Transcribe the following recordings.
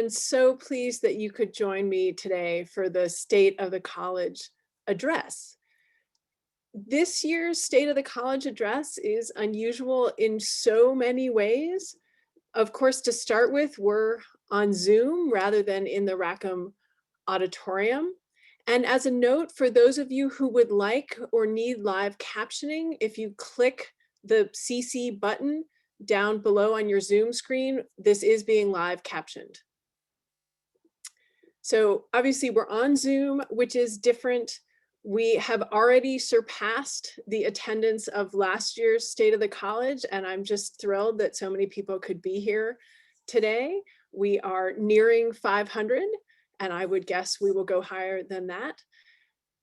and so pleased that you could join me today for the State of the College address. This year's State of the College address is unusual in so many ways. Of course, to start with, we're on Zoom rather than in the Rackham Auditorium. And as a note, for those of you who would like or need live captioning, if you click the CC button down below on your Zoom screen, this is being live captioned. So obviously we're on Zoom, which is different. We have already surpassed the attendance of last year's State of the College, and I'm just thrilled that so many people could be here today. We are nearing 500, and I would guess we will go higher than that.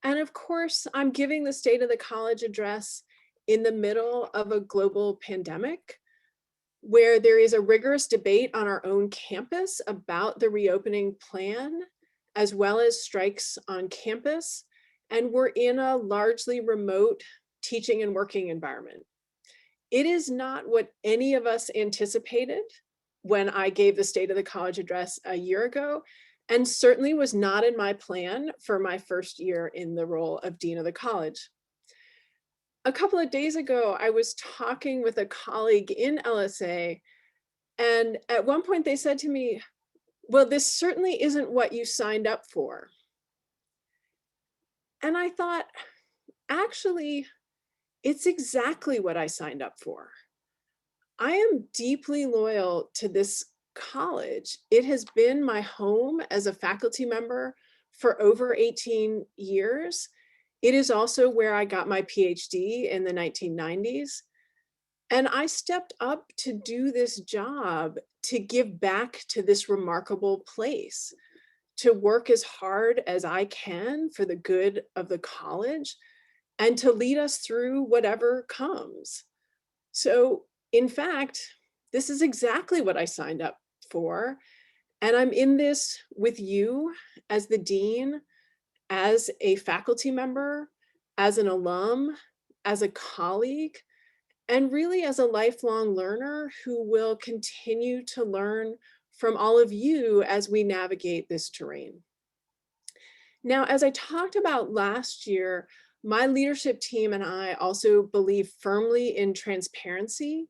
And of course, I'm giving the State of the College address in the middle of a global pandemic, where there is a rigorous debate on our own campus about the reopening plan, as well as strikes on campus. And we're in a largely remote teaching and working environment. It is not what any of us anticipated when I gave the State of the College address a year ago, and certainly was not in my plan for my first year in the role of Dean of the College. A couple of days ago, I was talking with a colleague in LSA, and at one point they said to me, well, this certainly isn't what you signed up for. And I thought, actually, it's exactly what I signed up for. I am deeply loyal to this college. It has been my home as a faculty member for over 18 years. It is also where I got my PhD in the 1990s. And I stepped up to do this job to give back to this remarkable place, to work as hard as I can for the good of the college, and to lead us through whatever comes. So, in fact, this is exactly what I signed up for. And I'm in this with you as the dean, as a faculty member, as an alum, as a colleague, and really as a lifelong learner who will continue to learn from all of you as we navigate this terrain. Now, as I talked about last year, my leadership team and I also believe firmly in transparency.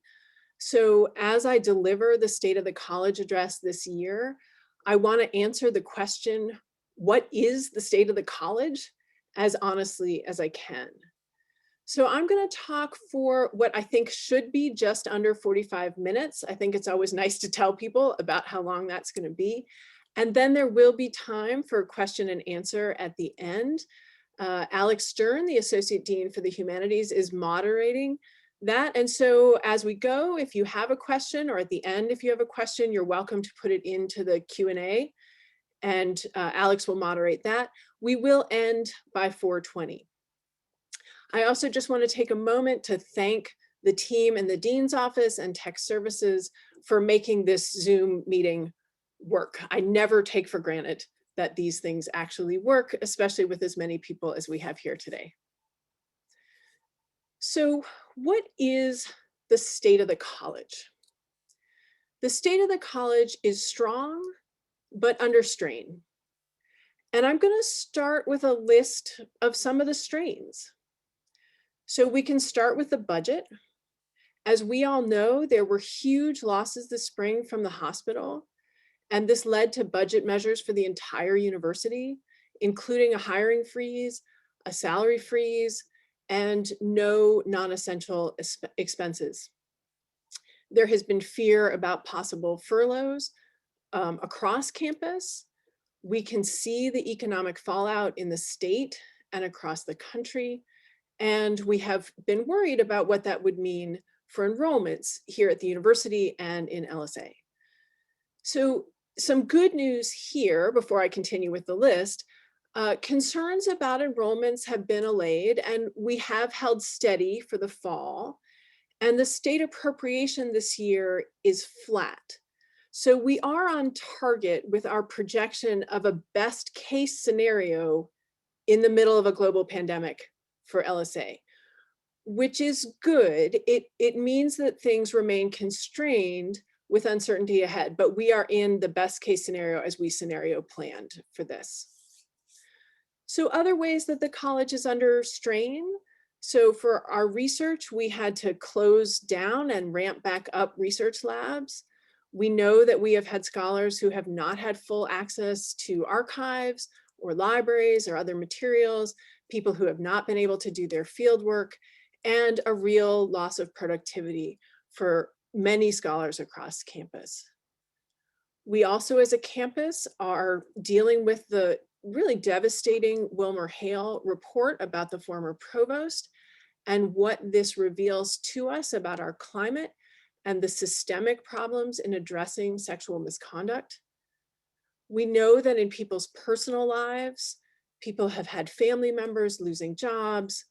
So as I deliver the State of the College address this year, I want to answer the question, what is the state of the college, as honestly as I can. So I'm going to talk for what I think should be just under 45 minutes. I think it's always nice to tell people about how long that's going to be. And then there will be time for question and answer at the end. Alex Stern, the Associate Dean for the Humanities, is moderating that. And so as we go, if you have a question, or at the end, if you have a question, you're welcome to put it into the Q&A, and Alex will moderate that. We will end by 4:20. I also just want to take a moment to thank the team in the Dean's office and tech services for making this Zoom meeting work. I never take for granted that these things actually work, especially with as many people as we have here today. So what is the state of the college? The state of the college is strong, but under strain. And I'm going to start with a list of some of the strains. So we can start with the budget. As we all know, there were huge losses this spring from the hospital, and this led to budget measures for the entire university, including a hiring freeze, a salary freeze, and no non-essential expenses. There has been fear about possible furloughs across campus. We can see the economic fallout in the state and across the country. And we have been worried about what that would mean for enrollments here at the university and in LSA. So some good news here before I continue with the list. Concerns about enrollments have been allayed, and we have held steady for the fall. And the state appropriation this year is flat. So we are on target with our projection of a best case scenario in the middle of a global pandemic for LSA, which is good. It means that things remain constrained with uncertainty ahead, but we are in the best case scenario as we scenario planned for this. So other ways that the college is under strain. So for our research, we had to close down and ramp back up research labs. We know that we have had scholars who have not had full access to archives or libraries or other materials, people who have not been able to do their field work, and a real loss of productivity for many scholars across campus. We also, as a campus, are dealing with the really devastating Wilmer Hale report about the former provost and what this reveals to us about our climate and the systemic problems in addressing sexual misconduct. We know that in people's personal lives, people have had family members losing jobs.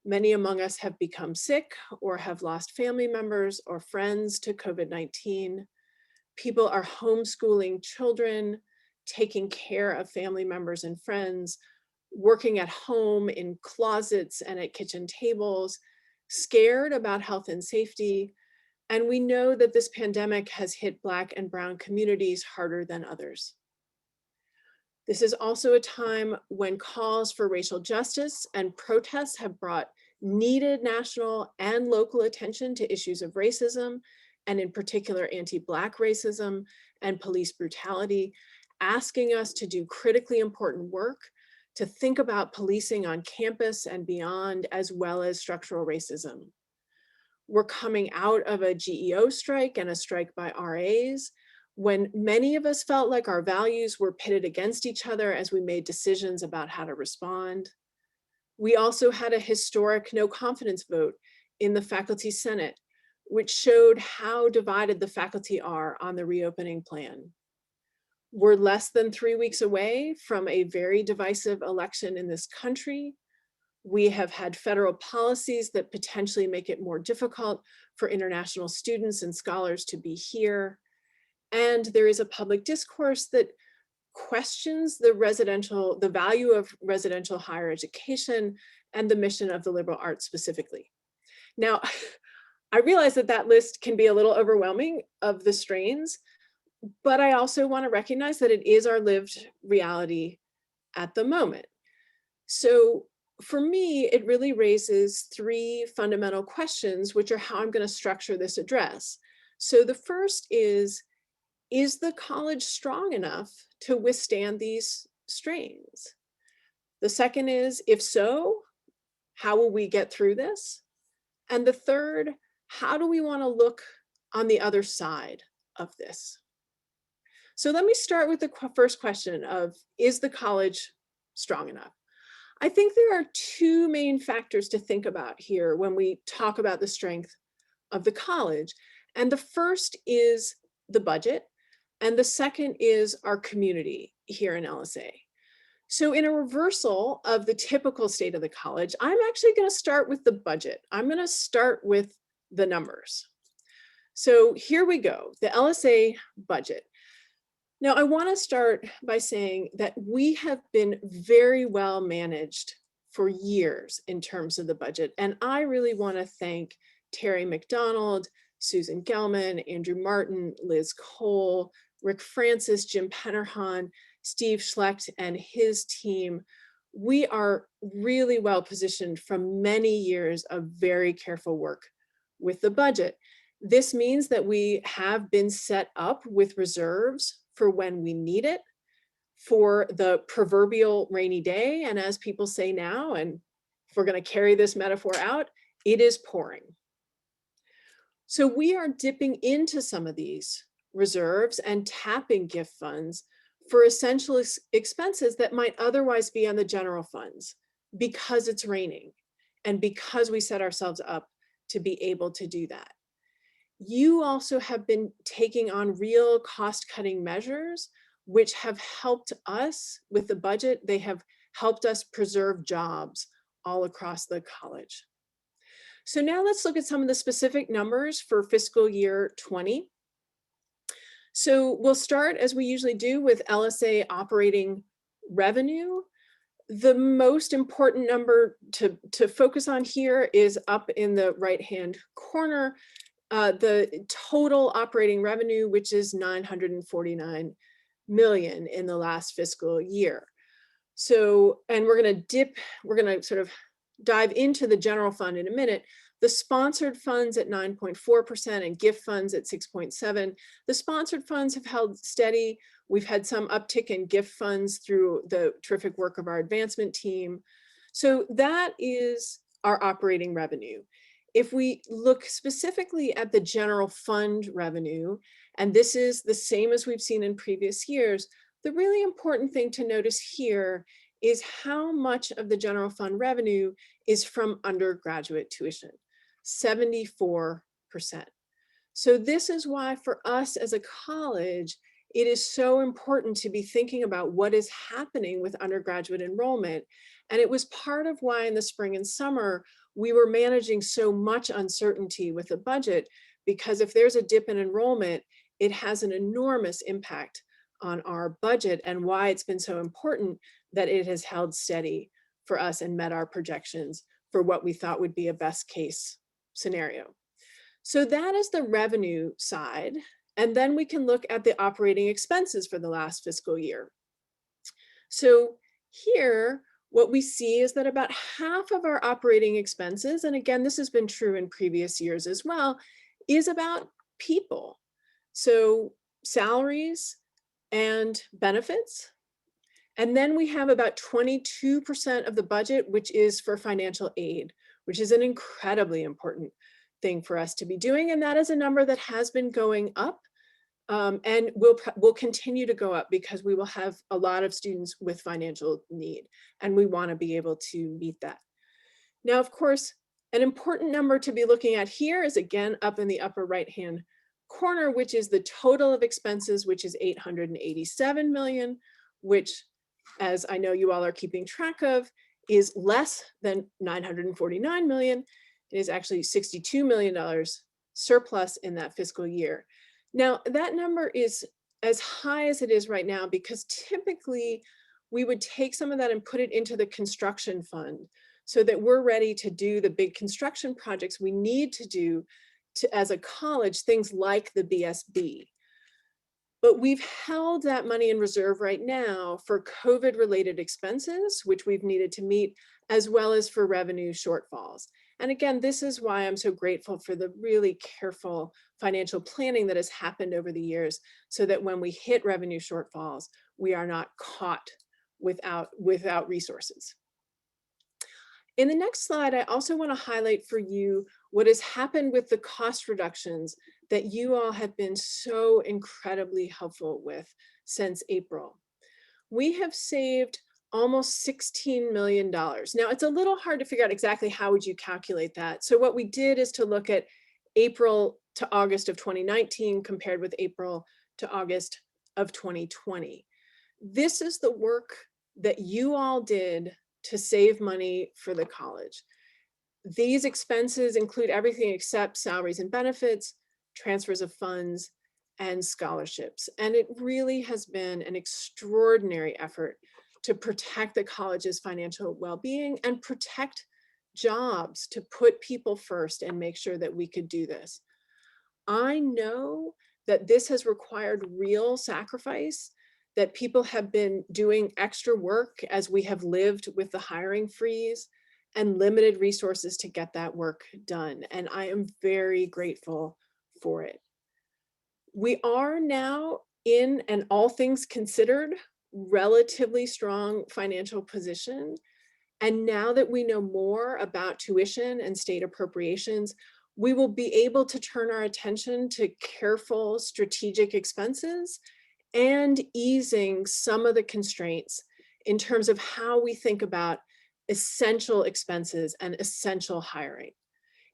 Many among us have become sick or have lost family members or friends to COVID-19. People are homeschooling children, taking care of family members and friends, working at home in closets and at kitchen tables, scared about health and safety. And we know that this pandemic has hit Black and Brown communities harder than others. This is also a time when calls for racial justice and protests have brought needed national and local attention to issues of racism, and in particular anti-Black racism and police brutality, asking us to do critically important work to think about policing on campus and beyond, as well as structural racism. We're coming out of a GEO strike and a strike by RAs, when many of us felt like our values were pitted against each other as we made decisions about how to respond. We also had a historic no confidence vote in the Faculty Senate, which showed how divided the faculty are on the reopening plan. We're less than 3 weeks away from a very divisive election in this country. We have had federal policies that potentially make it more difficult for international students and scholars to be here. And there is a public discourse that questions the value of residential higher education and the mission of the liberal arts specifically. Now, I realize that that list can be a little overwhelming of the strains, but I also want to recognize that it is our lived reality at the moment. So for me, it really raises 3 fundamental questions, which are how I'm going to structure this address. So the first is the college strong enough to withstand these strains? The second is, if so, how will we get through this? And the third, how do we want to look on the other side of this? So let me start with the first question of, is the college strong enough? I think there are 2 main factors to think about here when we talk about the strength of the college. And the first is the budget, and the second is our community here in LSA. So in a reversal of the typical state of the college, I'm actually going to start with the budget. I'm going to start with the numbers. So here we go, the LSA budget. Now, I want to start by saying that we have been very well managed for years in terms of the budget. And I really want to thank Terry McDonald, Susan Gelman, Andrew Martin, Liz Cole, Rick Francis, Jim Pennerhan, Steve Schlecht, and his team. We are really well positioned from many years of very careful work with the budget. This means that we have been set up with reserves for when we need it, for the proverbial rainy day. And as people say now, and if we're going to carry this metaphor out, it is pouring. So we are dipping into some of these reserves and tapping gift funds for essential expenses that might otherwise be on the general funds because it's raining and because we set ourselves up to be able to do that. You also have been taking on real cost-cutting measures, which have helped us with the budget. They have helped us preserve jobs all across the college. So now let's look at some of the specific numbers for fiscal year 20. So we'll start, as we usually do, with LSA operating revenue. The most important number to focus on here is up in the right-hand corner. the total operating revenue, which is 949 million in the last fiscal year. So, and we're going to sort of dive into the general fund in a minute. The sponsored funds at 9.4% and gift funds at 6.7%. The sponsored funds have held steady. We've had some uptick in gift funds through the terrific work of our advancement team. So that is our operating revenue. If we look specifically at the general fund revenue, and this is the same as we've seen in previous years, the really important thing to notice here is how much of the general fund revenue is from undergraduate tuition, 74%. So this is why for us as a college, it is so important to be thinking about what is happening with undergraduate enrollment. And it was part of why in the spring and summer, we were managing so much uncertainty with the budget, because if there's a dip in enrollment, it has an enormous impact on our budget, and why it's been so important that it has held steady for us and met our projections for what we thought would be a best case scenario. So that is the revenue side. And then we can look at the operating expenses for the last fiscal year. So here, what we see is that about half of our operating expenses, and again, this has been true in previous years as well, is about people. So salaries and benefits. And then we have about 22% of the budget, which is for financial aid, which is an incredibly important thing for us to be doing. And that is a number that has been going up and will continue to go up, because we will have a lot of students with financial need, and we want to be able to meet that. Now, of course, an important number to be looking at here is again up in the upper right-hand corner, which is the total of expenses, which is 887 million, which, as I know you all are keeping track of, is less than 949 million. It is actually $62 million surplus in that fiscal year. Now, that number is as high as it is right now because typically we would take some of that and put it into the construction fund so that we're ready to do the big construction projects we need to do as a college, things like the BSB. But we've held that money in reserve right now for COVID-related expenses, which we've needed to meet, as well as for revenue shortfalls. And again, this is why I'm so grateful for the really careful financial planning that has happened over the years, so that when we hit revenue shortfalls, we are not caught without resources. In the next slide, I also want to highlight for you what has happened with the cost reductions that you all have been so incredibly helpful with since April. We have saved almost $16 million. Now, it's a little hard to figure out exactly how would you calculate that. So what we did is to look at April to August of 2019 compared with April to August of 2020. This is the work that you all did to save money for the college. These expenses include everything except salaries and benefits, transfers of funds, and scholarships. And it really has been an extraordinary effort to protect the college's financial well-being and protect jobs, to put people first and make sure that we could do this. I know that this has required real sacrifice, that people have been doing extra work as we have lived with the hiring freeze and limited resources to get that work done. And I am very grateful for it. We are now in an all things considered relatively strong financial position. And now that we know more about tuition and state appropriations, we will be able to turn our attention to careful strategic expenses and easing some of the constraints in terms of how we think about essential expenses and essential hiring.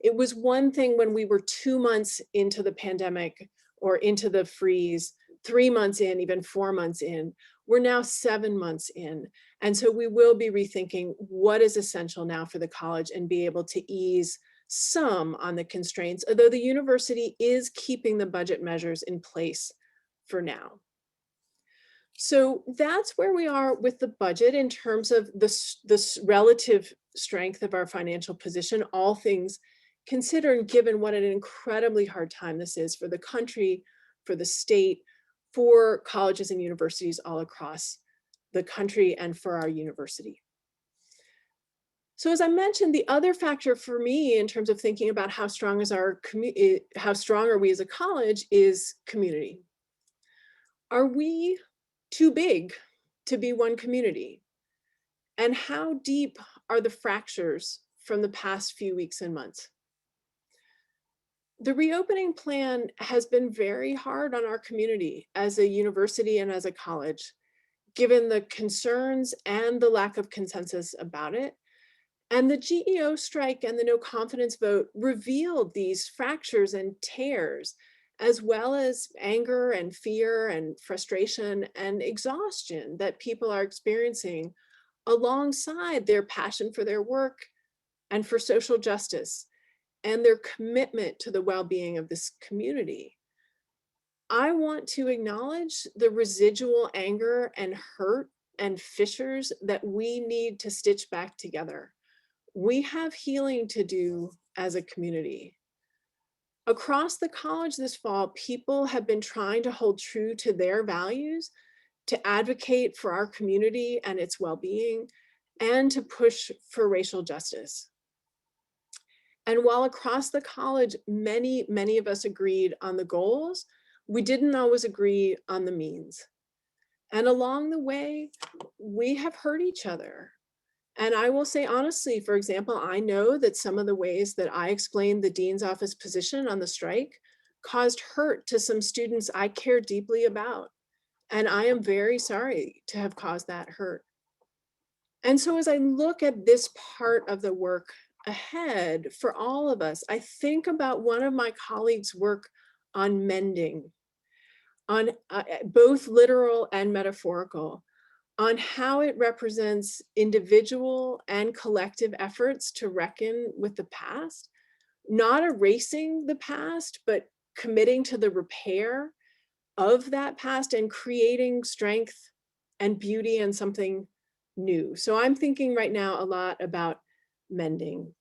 It was one thing when we were 2 months into the pandemic or into the freeze, 3 months in, even 4 months in. We're now 7 months in. And so we will be rethinking what is essential now for the college and be able to ease some on the constraints, although the university is keeping the budget measures in place for now. So that's where we are with the budget in terms of this relative strength of our financial position, all things considering given what an incredibly hard time this is for the country, for the state, for colleges and universities all across the country, and for our university. So as I mentioned, the other factor for me in terms of thinking about how strong is our how strong are we as a college is community. Are we too big to be one community? And how deep are the fractures from the past few weeks and months? The reopening plan has been very hard on our community as a university and as a college, given the concerns and the lack of consensus about it. And the GEO strike and the no confidence vote revealed these fractures and tears, as well as anger and fear and frustration and exhaustion that people are experiencing alongside their passion for their work and for social justice and their commitment to the well-being of this community. I want to acknowledge the residual anger and hurt and fissures that we need to stitch back together. We have healing to do as a community. Across the college this fall, people have been trying to hold true to their values, to advocate for our community and its well-being, and to push for racial justice. And while across the college, many of us agreed on the goals, we didn't always agree on the means. And along the way, we have hurt each other. And I will say honestly, for example, I know that some of the ways that I explained the dean's office position on the strike caused hurt to some students I care deeply about. And I am very sorry to have caused that hurt. And so as I look at this part of the work ahead for all of us, I think about one of my colleagues' work on mending, on both literal and metaphorical, on how it represents individual and collective efforts to reckon with the past, not erasing the past, but committing to the repair of that past and creating strength and beauty and something new. So I'm thinking right now a lot about mending.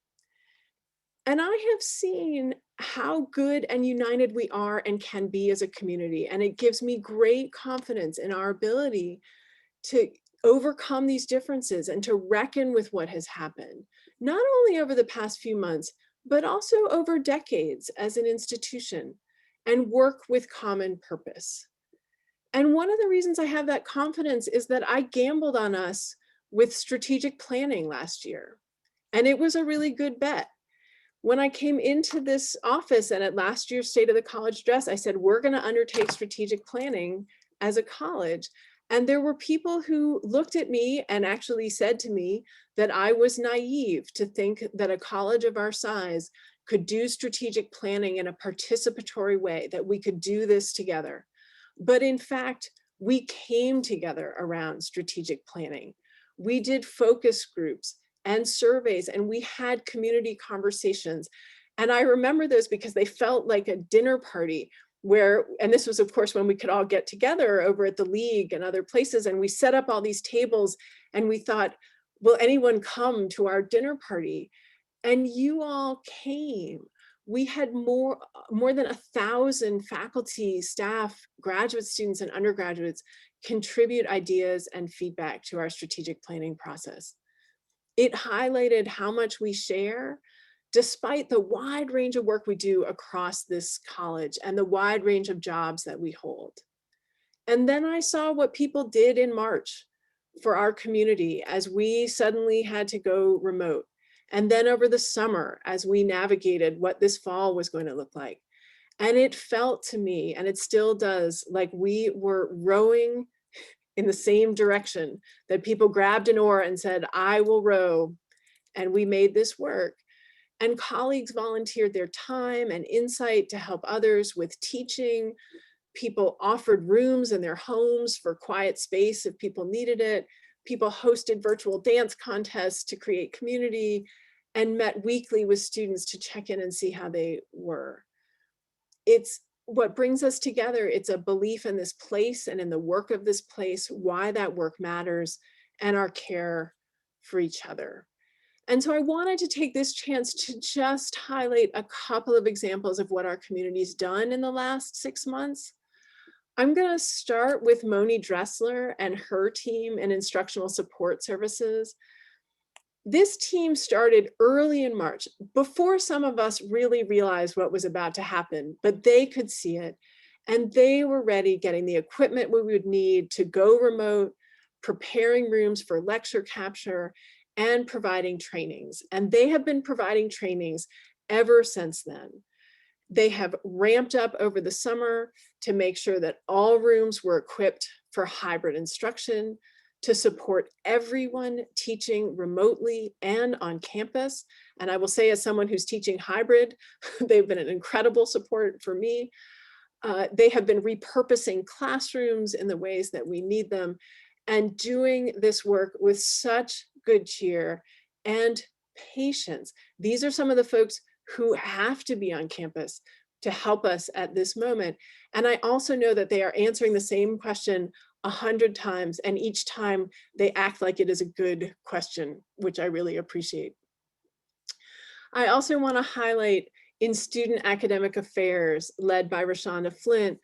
And I have seen how good and united we are and can be as a community. And it gives me great confidence in our ability to overcome these differences and to reckon with what has happened, not only over the past few months, but also over decades as an institution, and work with common purpose. And one of the reasons I have that confidence is that I gambled on us with strategic planning last year, and it was a really good bet. When I came into this office and at last year's State of the College address, I said, we're going to undertake strategic planning as a college. And there were people who looked at me and actually said to me that I was naive to think that a college of our size could do strategic planning in a participatory way, that we could do this together. But in fact, we came together around strategic planning. We did focus groups and surveys, and we had community conversations. And I remember those because they felt like a dinner party where, and this was of course when we could all get together over at the league and other places, and we set up all these tables and we thought, will anyone come to our dinner party? And you all came. We had more than 1,000 faculty, staff, graduate students, and undergraduates contribute ideas and feedback to our strategic planning process. It highlighted how much we share, despite the wide range of work we do across this college and the wide range of jobs that we hold. And then I saw what people did in March for our community as we suddenly had to go remote. And then over the summer, as we navigated what this fall was going to look like. And it felt to me, and it still does, like we were rowing in the same direction, that people grabbed an oar and said, I will row. And we made this work. And colleagues volunteered their time and insight to help others with teaching. People offered rooms in their homes for quiet space if people needed it. People hosted virtual dance contests to create community and met weekly with students to check in and see how they were. It's what brings us together. It's a belief in this place and in the work of this place, why that work matters, and our care for each other. And so I wanted to take this chance to just highlight a couple of examples of what our community's done in the last 6 months. I'm going to start with Moni Dressler and her team in instructional support services. This team started early in March, before some of us really realized what was about to happen, but they could see it. And they were ready, getting the equipment we would need to go remote, preparing rooms for lecture capture, and providing trainings. And they have been providing trainings ever since then. They have ramped up over the summer to make sure that all rooms were equipped for hybrid instruction, to support everyone teaching remotely and on campus. And I will say, as someone who's teaching hybrid, they've been an incredible support for me. They have been repurposing classrooms in the ways that we need them and doing this work with such good cheer and patience. These are some of the folks who have to be on campus to help us at this moment. And I also know that they are answering the same question 100 times, and each time they act like it is a good question, which I really appreciate. I also want to highlight in student academic affairs, led by Rashonda Flint,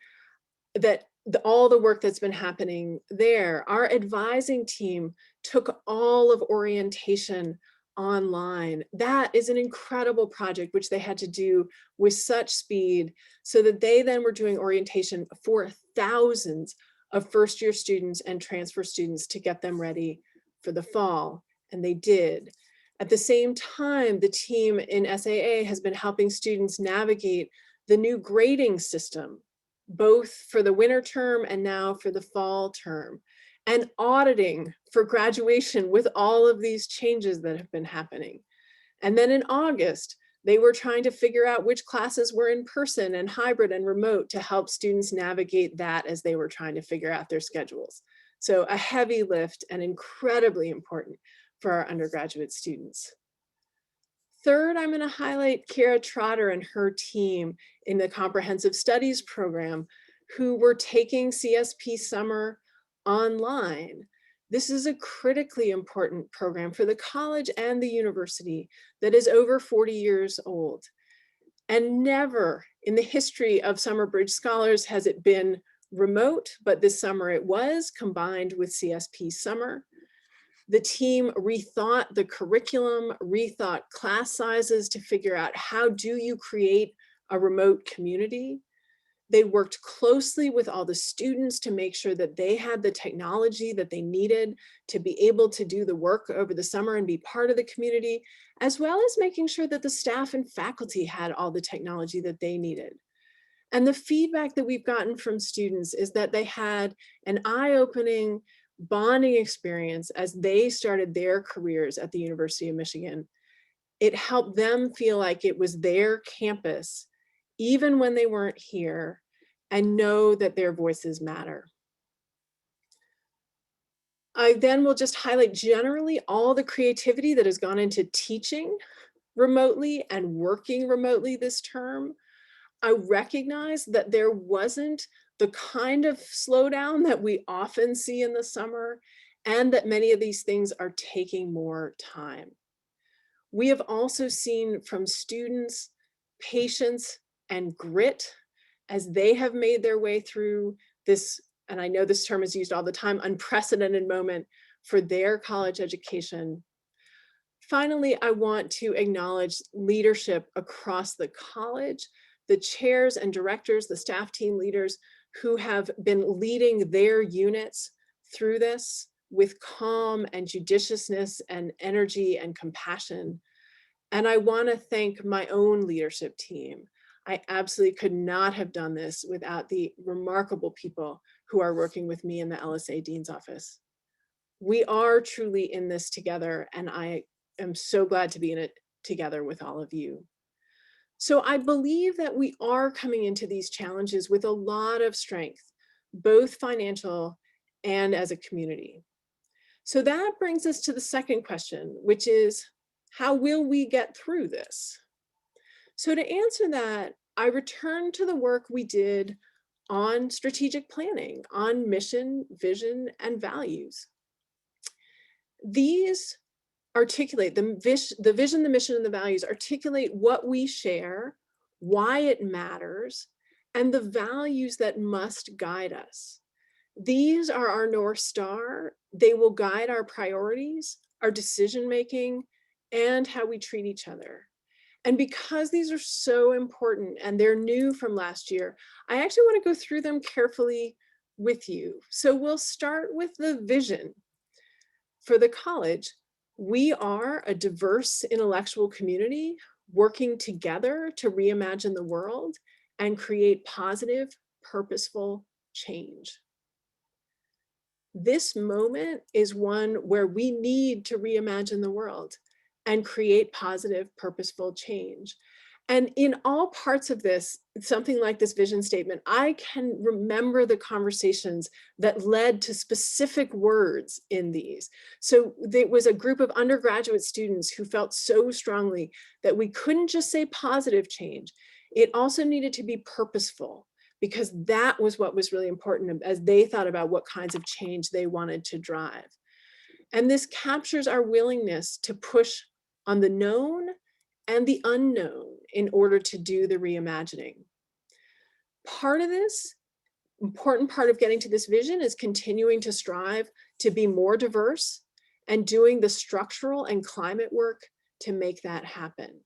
that all the work that's been happening there. Our advising team took all of orientation online. That is an incredible project, which they had to do with such speed, so that they then were doing orientation for thousands of first-year students and transfer students to get them ready for the fall, and they did. At the same time, the team in SAA has been helping students navigate the new grading system, both for the winter term and now for the fall term, and auditing for graduation with all of these changes that have been happening. And then in August, they were trying to figure out which classes were in person and hybrid and remote to help students navigate that as they were trying to figure out their schedules. So a heavy lift and incredibly important for our undergraduate students. Third, I'm going to highlight Kara Trotter and her team in the Comprehensive Studies program, who were taking CSP Summer online. This is a critically important program for the college and the university that is over 40 years old. And never in the history of Summer Bridge Scholars has it been remote, but this summer it was, combined with CSP Summer. The team rethought the curriculum, rethought class sizes to figure out, how do you create a remote community? They worked closely with all the students to make sure that they had the technology that they needed to be able to do the work over the summer and be part of the community, as well as making sure that the staff and faculty had all the technology that they needed. And the feedback that we've gotten from students is that they had an eye-opening, bonding experience as they started their careers at the University of Michigan. It helped them feel like it was their campus, even when they weren't here, and know that their voices matter. I then will just highlight generally all the creativity that has gone into teaching remotely and working remotely this term. I recognize that there wasn't the kind of slowdown that we often see in the summer, and that many of these things are taking more time. We have also seen from students patience and grit as they have made their way through this, and I know this term is used all the time, unprecedented moment for their college education. Finally, I want to acknowledge leadership across the college, the chairs and directors, the staff team leaders who have been leading their units through this with calm and judiciousness and energy and compassion. And I want to thank my own leadership team. I absolutely could not have done this without the remarkable people who are working with me in the LSA Dean's office. We are truly in this together, and I am so glad to be in it together with all of you. So I believe that we are coming into these challenges with a lot of strength, both financial and as a community. So that brings us to the second question, which is, how will we get through this? So to answer that, I return to the work we did on strategic planning, on mission, vision, and values. These articulate the vision, the mission, and the values, articulate what we share, why it matters, and the values that must guide us. These are our North Star. They will guide our priorities, our decision-making, and how we treat each other. And because these are so important and they're new from last year, I actually want to go through them carefully with you. So we'll start with the vision. For the college, we are a diverse intellectual community working together to reimagine the world and create positive, purposeful change. This moment is one where we need to reimagine the world and create positive, purposeful change. And in all parts of this, something like this vision statement, I can remember the conversations that led to specific words in these. So there was a group of undergraduate students who felt so strongly that we couldn't just say positive change. It also needed to be purposeful, because that was what was really important as they thought about what kinds of change they wanted to drive. And this captures our willingness to push on the known and the unknown in order to do the reimagining. Part of this, important part of getting to this vision, is continuing to strive to be more diverse and doing the structural and climate work to make that happen.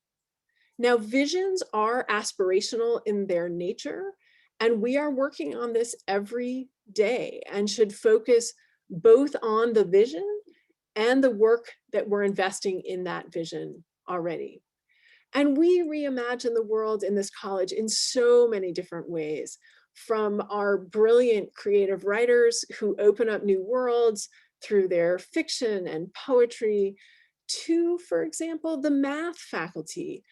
Now, visions are aspirational in their nature, and we are working on this every day and should focus both on the vision and the work that we're investing in that vision already. And we reimagine the world in this college in so many different ways, from our brilliant creative writers who open up new worlds through their fiction and poetry, to, for example, the math faculty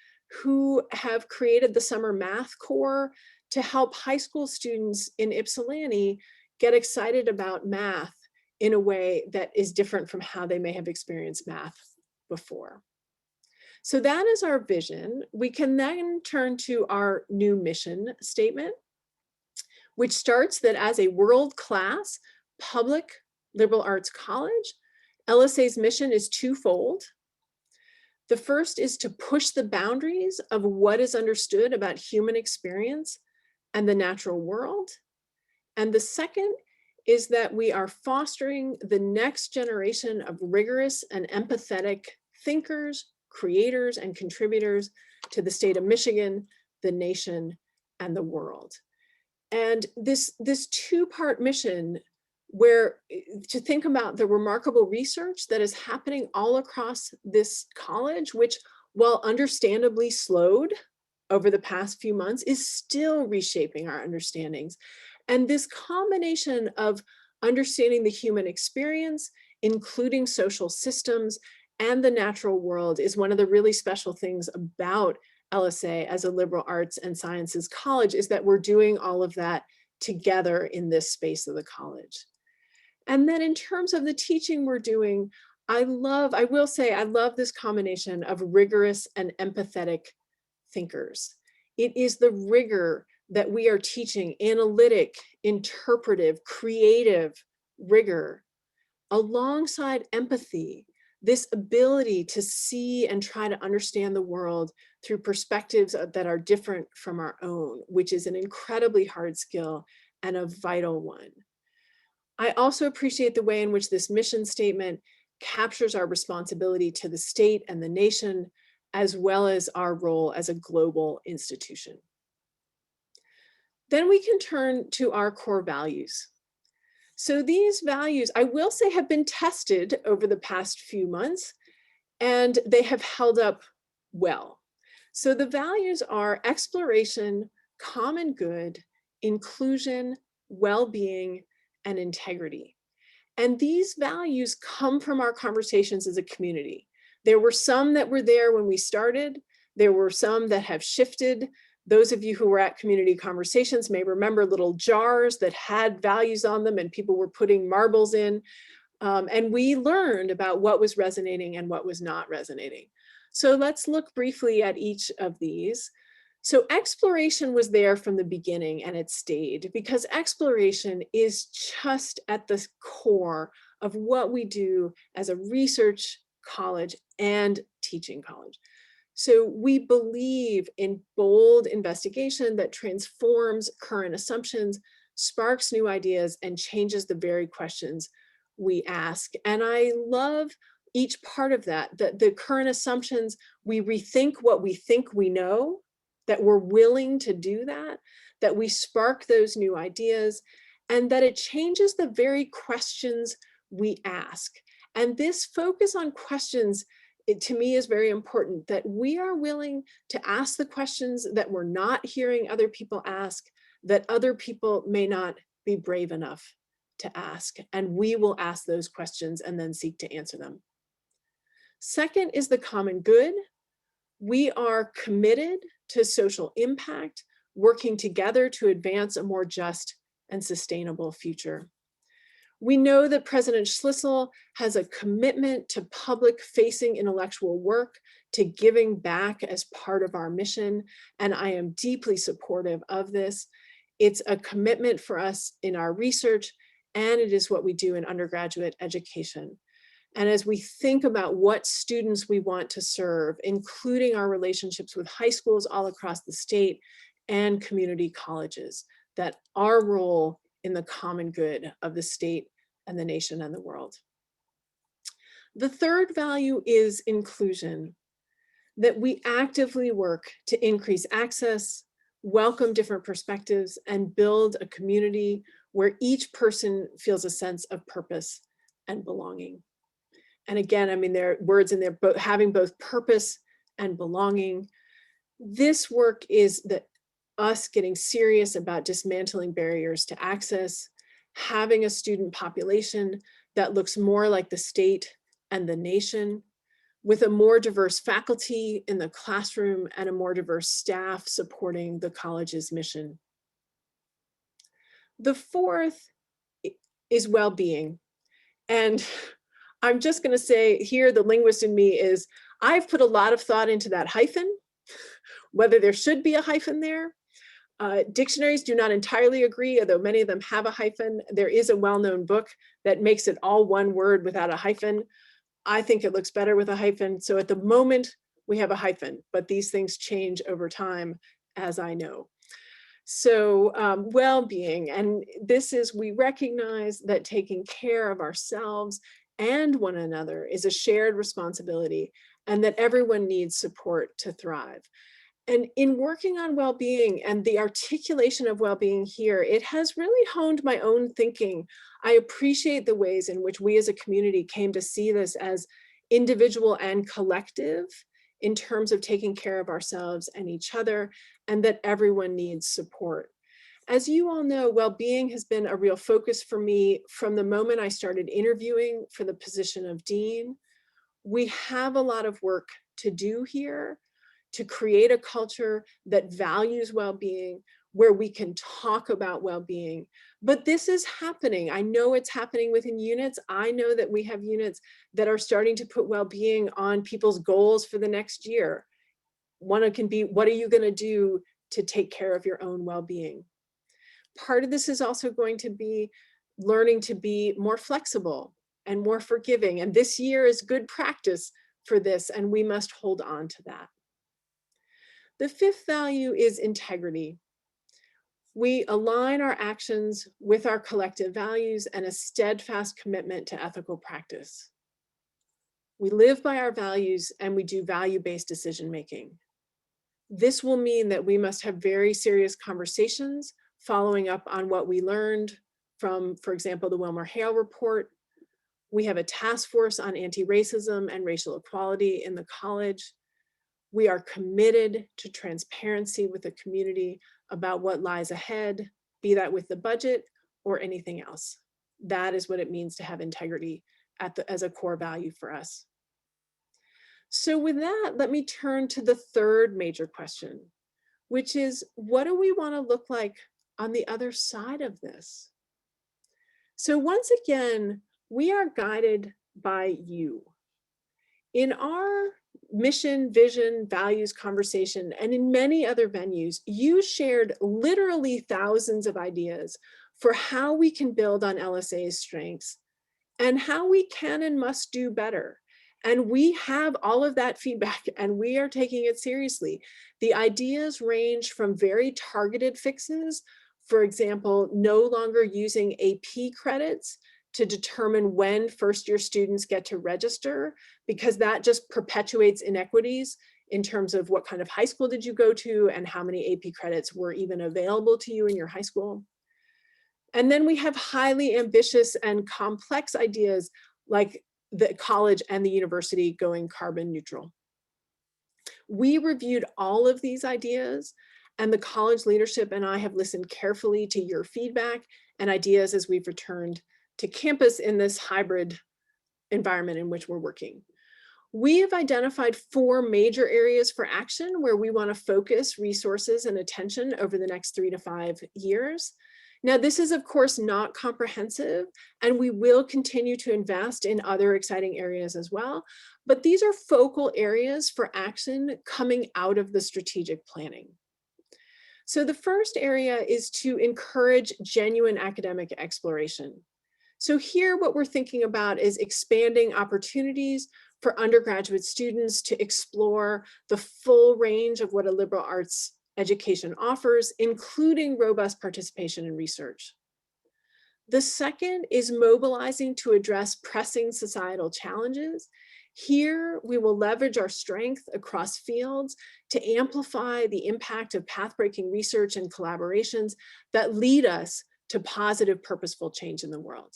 who have created the Summer Math Corps to help high school students in Ypsilanti get excited about math in a way that is different from how they may have experienced math before. So that is our vision. We can then turn to our new mission statement, which starts that as a world-class public liberal arts college, LSA's mission is twofold. The first is to push the boundaries of what is understood about human experience and the natural world. And the second is that we are fostering the next generation of rigorous and empathetic thinkers, creators, and contributors to the state of Michigan, the nation, and the world. And this two-part mission, where to think about the remarkable research that is happening all across this college, which, while understandably slowed over the past few months, is still reshaping our understandings. And this combination of understanding the human experience, including social systems, and the natural world is one of the really special things about LSA as a liberal arts and sciences college, is that we're doing all of that together in this space of the college. And then in terms of the teaching we're doing, I will say, I love this combination of rigorous and empathetic thinkers. It is the rigor that we are teaching, analytic, interpretive, creative rigor, alongside empathy, this ability to see and try to understand the world through perspectives that are different from our own, which is an incredibly hard skill and a vital one. I also appreciate the way in which this mission statement captures our responsibility to the state and the nation, as well as our role as a global institution. Then we can turn to our core values. So these values, I will say, have been tested over the past few months, and they have held up well. So the values are exploration, common good, inclusion, well-being, and integrity. And these values come from our conversations as a community. There were some that were there when we started. There were some that have shifted. Those of you who were at community conversations may remember little jars that had values on them and people were putting marbles in. And we learned about what was resonating and what was not resonating. So let's look briefly at each of these. So exploration was there from the beginning, and it stayed, because exploration is just at the core of what we do as a research college and teaching college. So we believe in bold investigation that transforms current assumptions, sparks new ideas, and changes the very questions we ask. And I love each part of that, that the current assumptions, we rethink what we think we know, that we're willing to do that, that we spark those new ideas, and that it changes the very questions we ask. And this focus on questions, it, to me, is very important, that we are willing to ask the questions that we're not hearing other people ask, that other people may not be brave enough to ask. And we will ask those questions and then seek to answer them. Second is the common good. We are committed to social impact, working together to advance a more just and sustainable future. We know that President Schlissel has a commitment to public-facing intellectual work, to giving back as part of our mission, and I am deeply supportive of this. It's a commitment for us in our research, and it is what we do in undergraduate education. And as we think about what students we want to serve, including our relationships with high schools all across the state and community colleges, that our role in the common good of the state and the nation and the world. The third value is inclusion, that we actively work to increase access, welcome different perspectives, and build a community where each person feels a sense of purpose and belonging. And again, I mean, there are words in there, but having both purpose and belonging. This work is that us getting serious about dismantling barriers to access, having a student population that looks more like the state and the nation, with a more diverse faculty in the classroom and a more diverse staff supporting the college's mission. The fourth is well-being. And I'm just going to say here, the linguist in me is, I've put a lot of thought into that hyphen, whether there should be a hyphen there. Dictionaries do not entirely agree, although many of them have a hyphen. There is a well-known book that makes it all one word without a hyphen. I think it looks better with a hyphen. So at the moment, we have a hyphen, but these things change over time, as I know. So well-being, and this is, we recognize that taking care of ourselves and one another is a shared responsibility, and that everyone needs support to thrive. And in working on well-being and the articulation of well-being here, it has really honed my own thinking. I appreciate the ways in which we as a community came to see this as individual and collective in terms of taking care of ourselves and each other, and that everyone needs support. As you all know, well-being has been a real focus for me from the moment I started interviewing for the position of dean. We have a lot of work to do here to create a culture that values well-being, where we can talk about well-being. But this is happening. I know it's happening within units. I know that we have units that are starting to put well-being on people's goals for the next year. One can be, what are you going to do to take care of your own well-being? Part of this is also going to be learning to be more flexible and more forgiving. And this year is good practice for this, and we must hold on to that. The fifth value is integrity. We align our actions with our collective values and a steadfast commitment to ethical practice. We live by our values and we do value-based decision-making. This will mean that we must have very serious conversations following up on what we learned from, for example, the Wilmer-Hale report. We have a task force on anti-racism and racial equality in the college. We are committed to transparency with the community about what lies ahead, be that with the budget or anything else. That is what it means to have integrity as a core value for us. So with that, let me turn to the third major question, which is, what do we want to look like on the other side of this? So once again, we are guided by you. In our mission, vision, values conversation, and in many other venues, you shared literally thousands of ideas for how we can build on LSA's strengths and how we can and must do better. And we have all of that feedback and we are taking it seriously. The ideas range from very targeted fixes, for example, no longer using AP credits to determine when first-year students get to register, because that just perpetuates inequities in terms of what kind of high school did you go to and how many AP credits were even available to you in your high school. And then we have highly ambitious and complex ideas like the college and the university going carbon neutral. We reviewed all of these ideas, and the college leadership and I have listened carefully to your feedback and ideas as we've returned to campus in this hybrid environment in which we're working. We have identified 4 major areas for action where we want to focus resources and attention over the next 3 to 5 years. Now, this is, of course, not comprehensive, and we will continue to invest in other exciting areas as well. But these are focal areas for action coming out of the strategic planning. So the first area is to encourage genuine academic exploration. So here, what we're thinking about is expanding opportunities for undergraduate students to explore the full range of what a liberal arts education offers, including robust participation in research. The second is mobilizing to address pressing societal challenges. Here, we will leverage our strength across fields to amplify the impact of path-breaking research and collaborations that lead us to positive, purposeful change in the world.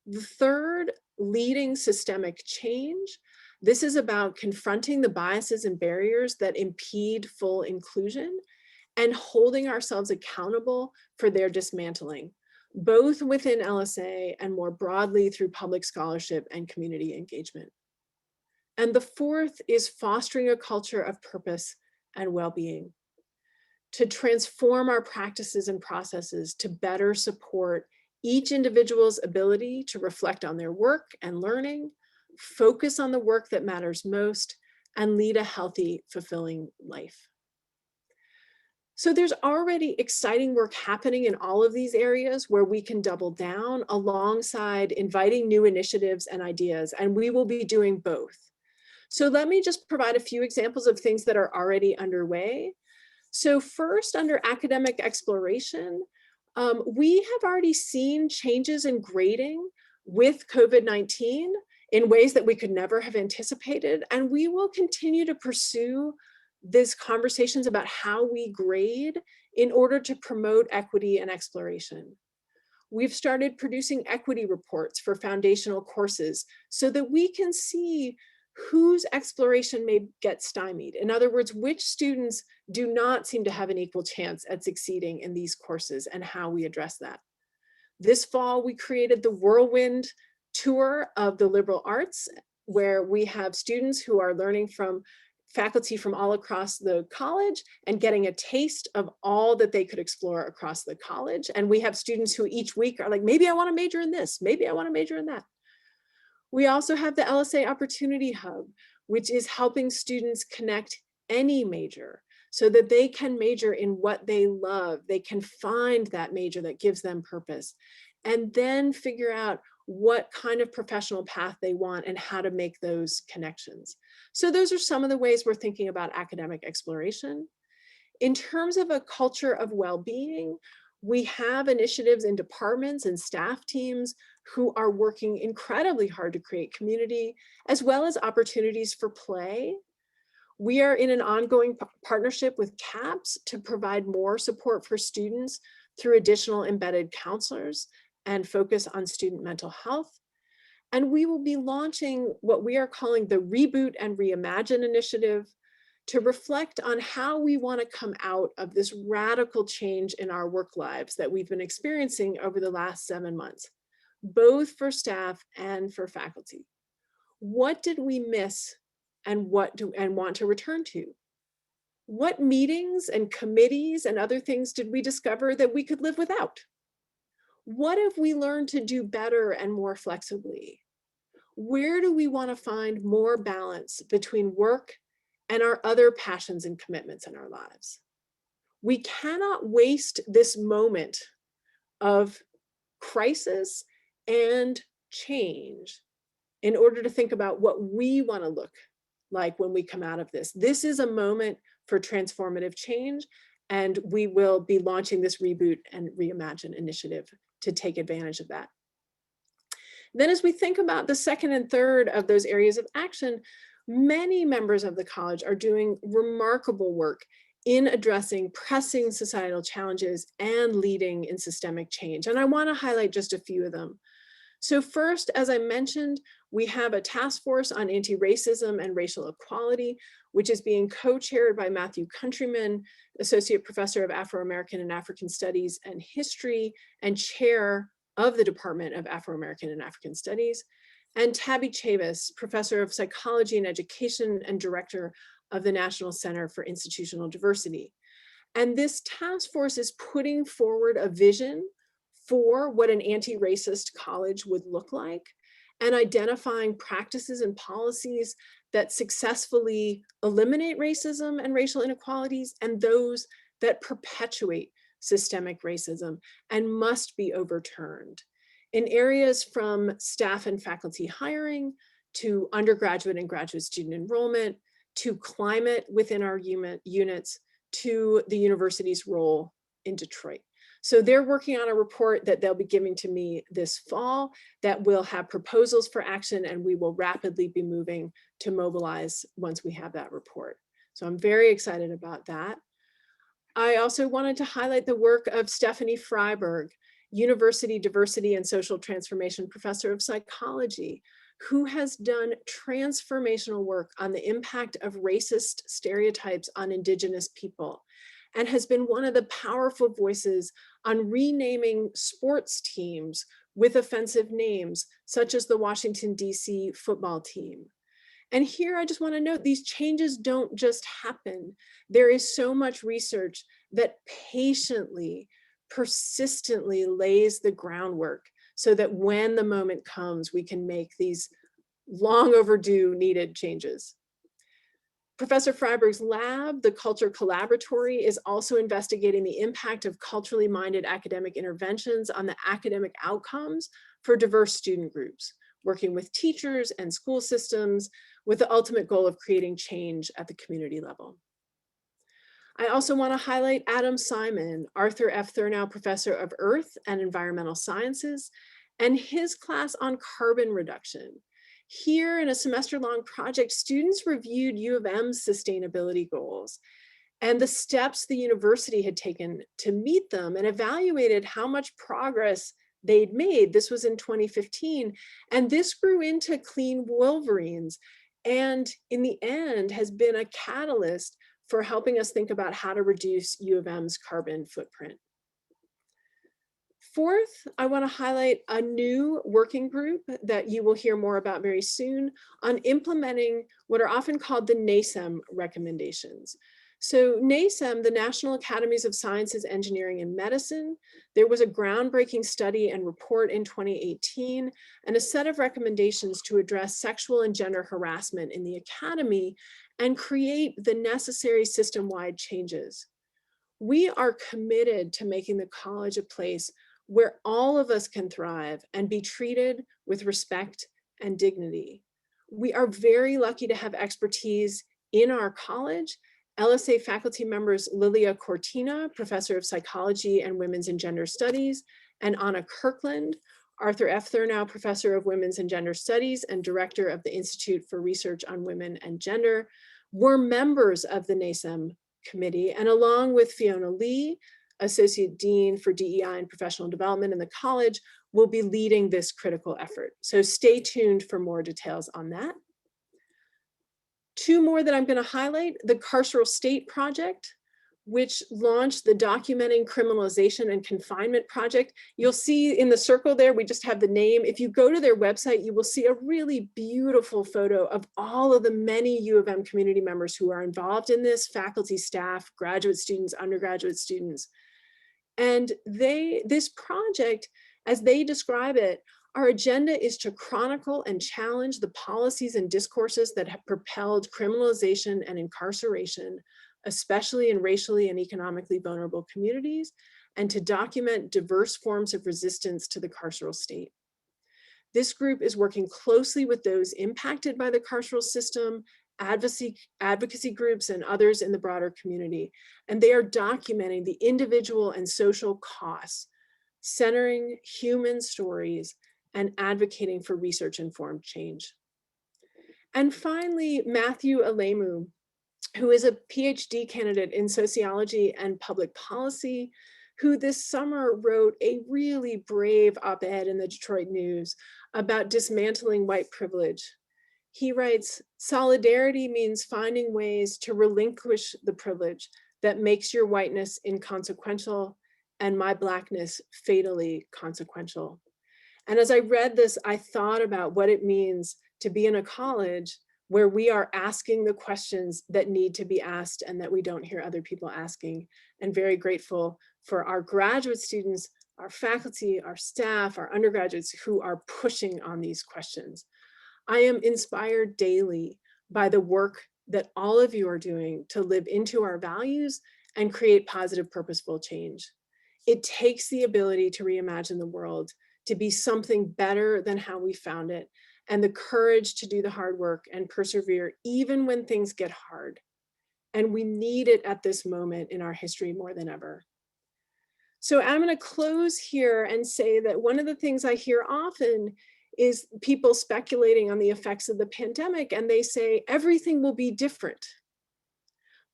The third, leading systemic change. This is about confronting the biases and barriers that impede full inclusion and holding ourselves accountable for their dismantling, both within LSA and more broadly through public scholarship and community engagement. And the fourth is fostering a culture of purpose and well-being, to transform our practices and processes to better support each individual's ability to reflect on their work and learning, focus on the work that matters most, and lead a healthy, fulfilling life. So there's already exciting work happening in all of these areas where we can double down alongside inviting new initiatives and ideas, and we will be doing both. So let me just provide a few examples of things that are already underway. So first, under academic exploration, we have already seen changes in grading with COVID-19 in ways that we could never have anticipated, and we will continue to pursue these conversations about how we grade in order to promote equity and exploration. We've started producing equity reports for foundational courses so that we can see whose exploration may get stymied. In other words, which students do not seem to have an equal chance at succeeding in these courses and how we address that. This fall, we created the Whirlwind Tour of the Liberal Arts, where we have students who are learning from faculty from all across the college and getting a taste of all that they could explore across the college. And we have students who each week are like, maybe I want to major in this, maybe I want to major in that. We also have the LSA Opportunity Hub, which is helping students connect any major so that they can major in what they love. They can find that major that gives them purpose, and then figure out what kind of professional path they want and how to make those connections. So those are some of the ways we're thinking about academic exploration. In terms of a culture of well-being, we have initiatives in departments and staff teams who are working incredibly hard to create community, as well as opportunities for play. We are in an ongoing partnership with CAPS to provide more support for students through additional embedded counselors and focus on student mental health. And we will be launching what we are calling the Reboot and Reimagine initiative to reflect on how we want to come out of this radical change in our work lives that we've been experiencing over the last 7 months, both for staff and for faculty. What did we miss and want to return to? What meetings and committees and other things did we discover that we could live without? What have we learned to do better and more flexibly? Where do we want to find more balance between work and our other passions and commitments in our lives? We cannot waste this moment of crisis and change in order to think about what we want to look like when we come out of this. This is a moment for transformative change, and we will be launching this Reboot and Reimagine initiative to take advantage of that. Then as we think about the second and third of those areas of action, many members of the college are doing remarkable work in addressing pressing societal challenges and leading in systemic change. And I want to highlight just a few of them. So first, as I mentioned, we have a task force on anti-racism and racial equality, which is being co-chaired by Matthew Countryman, Associate Professor of Afro-American and African Studies and History, and Chair of the Department of Afro-American and African Studies, and Tabby Chavis, Professor of Psychology and Education and Director of the National Center for Institutional Diversity. And this task force is putting forward a vision for what an anti-racist college would look like, and identifying practices and policies that successfully eliminate racism and racial inequalities, and those that perpetuate systemic racism and must be overturned in areas from staff and faculty hiring to undergraduate and graduate student enrollment, to climate within our units, to the university's role in Detroit. So they're working on a report that they'll be giving to me this fall that will have proposals for action, and we will rapidly be moving to mobilize once we have that report. So I'm very excited about that. I also wanted to highlight the work of Stephanie Freiberg, University Diversity and Social Transformation Professor of Psychology, who has done transformational work on the impact of racist stereotypes on Indigenous people, and has been one of the powerful voices on renaming sports teams with offensive names, such as the Washington, D.C. football team. And here I just want to note, these changes don't just happen. There is so much research that patiently, persistently lays the groundwork so that when the moment comes, we can make these long overdue needed changes. Professor Freiberg's lab, the Culture Collaboratory, is also investigating the impact of culturally minded academic interventions on the academic outcomes for diverse student groups, working with teachers and school systems with the ultimate goal of creating change at the community level. I also want to highlight Adam Simon, Arthur F. Thurnow Professor of Earth and Environmental Sciences, and his class on carbon reduction. Here, in a semester-long project, students reviewed U of M's sustainability goals and the steps the university had taken to meet them, and evaluated how much progress they'd made. This was in 2015, and this grew into Clean Wolverines, and in the end has been a catalyst for helping us think about how to reduce U of M's carbon footprint. Fourth, I want to highlight a new working group that you will hear more about very soon on implementing what are often called the NASEM recommendations. So NASEM, the National Academies of Sciences, Engineering, and Medicine, there was a groundbreaking study and report in 2018 and a set of recommendations to address sexual and gender harassment in the academy and create the necessary system-wide changes. We are committed to making the college a place where all of us can thrive and be treated with respect and dignity. We are very lucky to have expertise in our college. LSA faculty members Lilia Cortina, Professor of Psychology and Women's and Gender Studies, and Anna Kirkland, Arthur F. Thurnow Professor of Women's and Gender Studies and Director of the Institute for Research on Women and Gender, were members of the NASEM committee, and along with Fiona Lee, Associate Dean for DEI and Professional Development in the college, will be leading this critical effort. So stay tuned for more details on that. Two more that I'm going to highlight: the Carceral State Project, which launched the Documenting Criminalization and Confinement Project. You'll see in the circle there, we just have the name. If you go to their website, you will see a really beautiful photo of all of the many U of M community members who are involved in this: faculty, staff, graduate students, undergraduate students. And this project, as they describe it, our agenda is to chronicle and challenge the policies and discourses that have propelled criminalization and incarceration, especially in racially and economically vulnerable communities, and to document diverse forms of resistance to the carceral state. This group is working closely with those impacted by the carceral system, advocacy groups, and others in the broader community. And they are documenting the individual and social costs, centering human stories and advocating for research-informed change. And finally, Matthew Alemu, who is a PhD candidate in sociology and public policy, who this summer wrote a really brave op-ed in the Detroit News about dismantling white privilege. He writes, "Solidarity means finding ways to relinquish the privilege that makes your whiteness inconsequential and my Blackness fatally consequential." And as I read this, I thought about what it means to be in a college where we are asking the questions that need to be asked and that we don't hear other people asking. And very grateful for our graduate students, our faculty, our staff, our undergraduates who are pushing on these questions. I am inspired daily by the work that all of you are doing to live into our values and create positive, purposeful change. It takes the ability to reimagine the world, to be something better than how we found it, and the courage to do the hard work and persevere even when things get hard. And we need it at this moment in our history more than ever. So I'm going to close here and say that one of the things I hear often is people speculating on the effects of the pandemic, and they say everything will be different.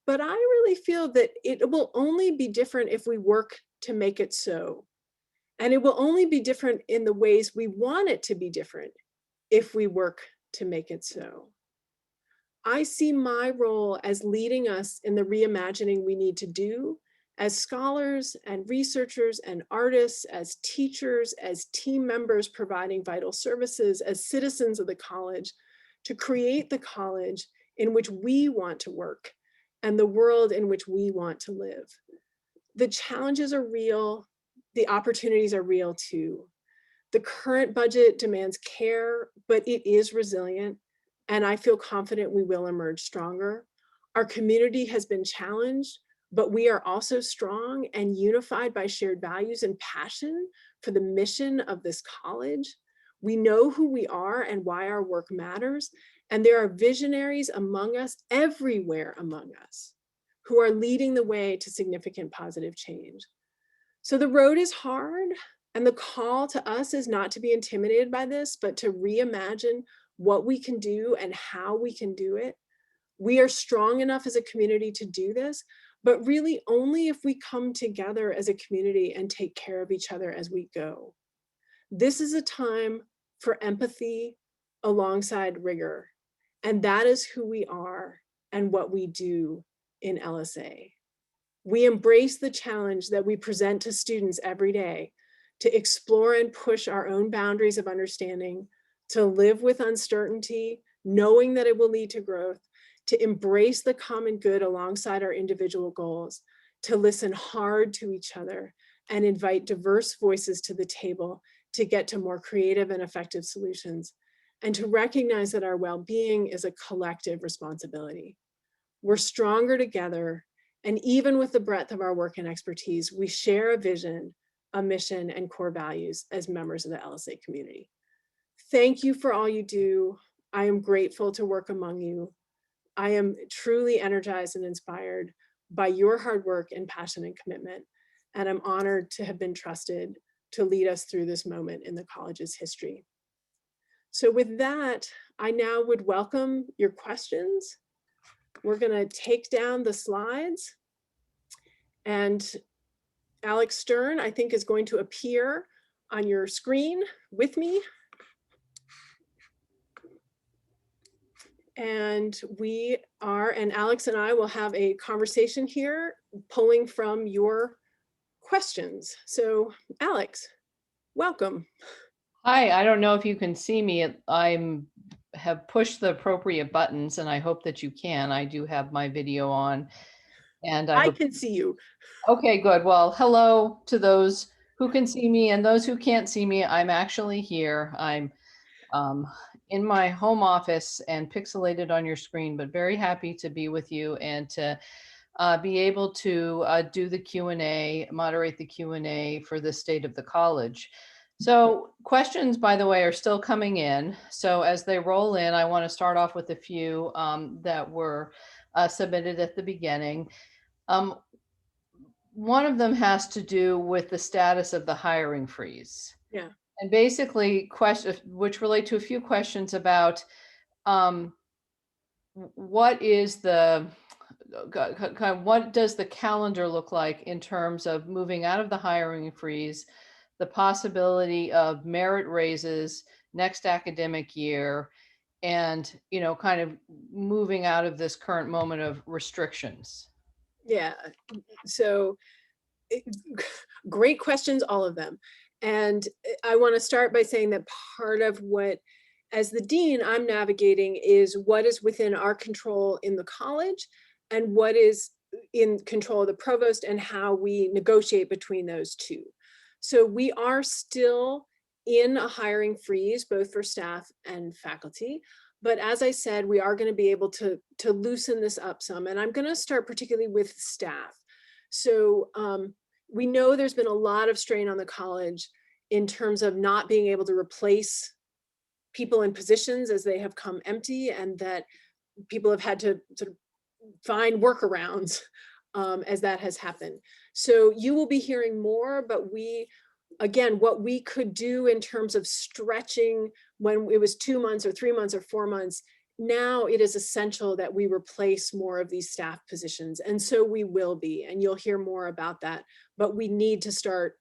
But I really feel that it will only be different if we work to make it so. And it will only be different in the ways we want it to be different if we work to make it so. I see my role as leading us in the reimagining we need to do as scholars and researchers and artists, as teachers, as team members providing vital services, as citizens of the college, to create the college in which we want to work and the world in which we want to live. The challenges are real, the opportunities are real too. The current budget demands care, but it is resilient, and I feel confident we will emerge stronger. Our community has been challenged, but we are also strong and unified by shared values and passion for the mission of this college. We know who we are and why our work matters, and there are visionaries among us, everywhere among us, who are leading the way to significant positive change. So the road is hard, and the call to us is not to be intimidated by this, but to reimagine what we can do and how we can do it. We are strong enough as a community to do this, but really only if we come together as a community and take care of each other as we go. This is a time for empathy alongside rigor, and that is who we are and what we do in LSA. We embrace the challenge that we present to students every day to explore and push our own boundaries of understanding, to live with uncertainty, knowing that it will lead to growth, to embrace the common good alongside our individual goals, to listen hard to each other and invite diverse voices to the table to get to more creative and effective solutions, and to recognize that our well-being is a collective responsibility. We're stronger together, and even with the breadth of our work and expertise, we share a vision, a mission, and core values as members of the LSA community. Thank you for all you do. I am grateful to work among you. I am truly energized and inspired by your hard work and passion and commitment, and I'm honored to have been trusted to lead us through this moment in the college's history. So with that, I now would welcome your questions. We're going to take down the slides, and Alex Stern, I think, is going to appear on your screen with me. And Alex and I will have a conversation here, pulling from your questions. So Alex, welcome. Hi, I don't know if you can see me. I have pushed the appropriate buttons, and I hope that you can. I do have my video on, and I can see you. Okay, good. Well, hello to those who can see me and those who can't see me. I'm actually here. I'm in my home office and pixelated on your screen, but very happy to be with you and to be able to do the Q&A, moderate the Q&A for the state of the college. So questions, by the way, are still coming in. So as they roll in, I want to start off with a few that were submitted at the beginning. Um, One of them has to do with the status of the hiring freeze. Yeah. And basically, questions which relate to a few questions about um, what is the kind of what does the calendar look like in terms of moving out of the hiring freeze, the possibility of merit raises next academic year, and kind of moving out of this current moment of restrictions. Yeah. So it- great questions, all of them. And I want to start by saying that part of what, as the dean, I'm navigating is what is within our control in the college and what is in control of the provost and how we negotiate between those two. So we are still in a hiring freeze, both for staff and faculty. But as I said, we are going to be able to loosen this up some. And I'm going to start particularly with staff. So we know there's been a lot of strain on the college in terms of not being able to replace people in positions as they have come empty, and that people have had to sort of find workarounds as that has happened. So you will be hearing more, but again, what we could do in terms of stretching when it was 2 months or 3 months or 4 months, now it is essential that we replace more of these staff positions. And so we will be, and you'll hear more about that, but we need to start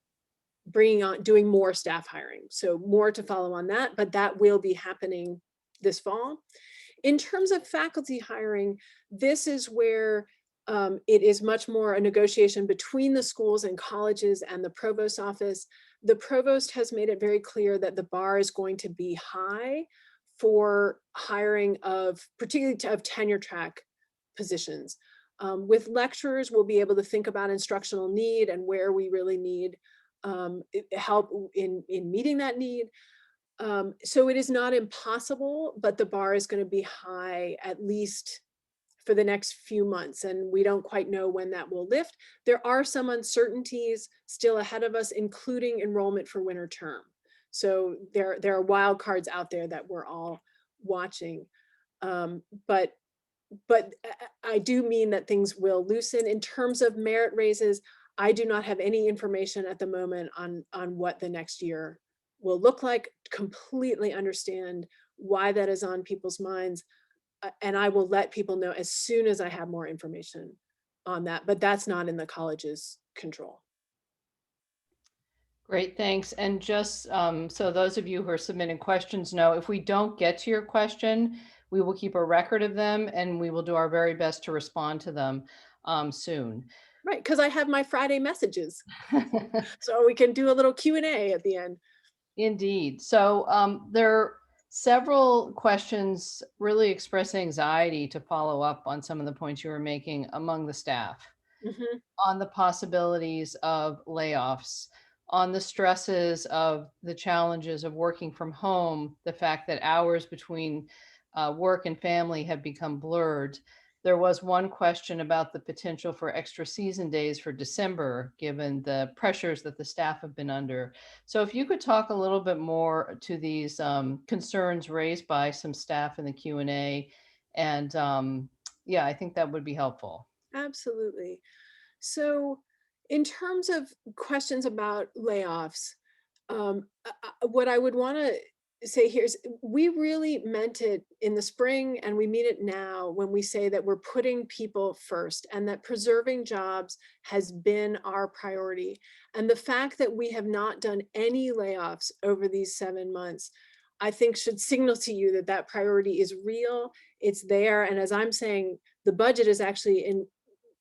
doing more staff hiring. So more to follow on that, but that will be happening this fall. In terms of faculty hiring, this is where it is much more a negotiation between the schools and colleges and the provost's office. The provost has made it very clear that the bar is going to be high for hiring particularly of tenure track positions. With lecturers, we'll be able to think about instructional need and where we really need help in meeting that need. So it is not impossible, but the bar is going to be high at least for the next few months, and we don't quite know when that will lift. There are some uncertainties still ahead of us, including enrollment for winter term. So there are wild cards out there that we're all watching. Um, but but I do mean that things will loosen. In terms of merit raises, I do not have any information at the moment on what the next year will look like. Completely understand why that is on people's minds, and I will let people know as soon as I have more information on that, but that's not in the college's control. Great, thanks. And just so those of you who are submitting questions know, if we don't get to your question, we will keep a record of them and we will do our very best to respond to them soon. Right, because I have my Friday messages, so we can do a little Q&A at the end. Indeed. So there are several questions really express anxiety to follow up on some of the points you were making among the staff Mhm. on the possibilities of layoffs, on the stresses of the challenges of working from home, the fact that hours between work and family have become blurred. There was one question about the potential for extra season days for December, given the pressures that the staff have been under. So if you could talk a little bit more to these concerns raised by some staff in the Q&A, and yeah, I think that would be helpful. Absolutely. So, in terms of questions about layoffs, what I would want to say here is we really meant it in the spring and we mean it now when we say that we're putting people first and that preserving jobs has been our priority. And the fact that we have not done any layoffs over these 7 months, I think should signal to you that that priority is real, it's there. And as I'm saying, the budget is actually in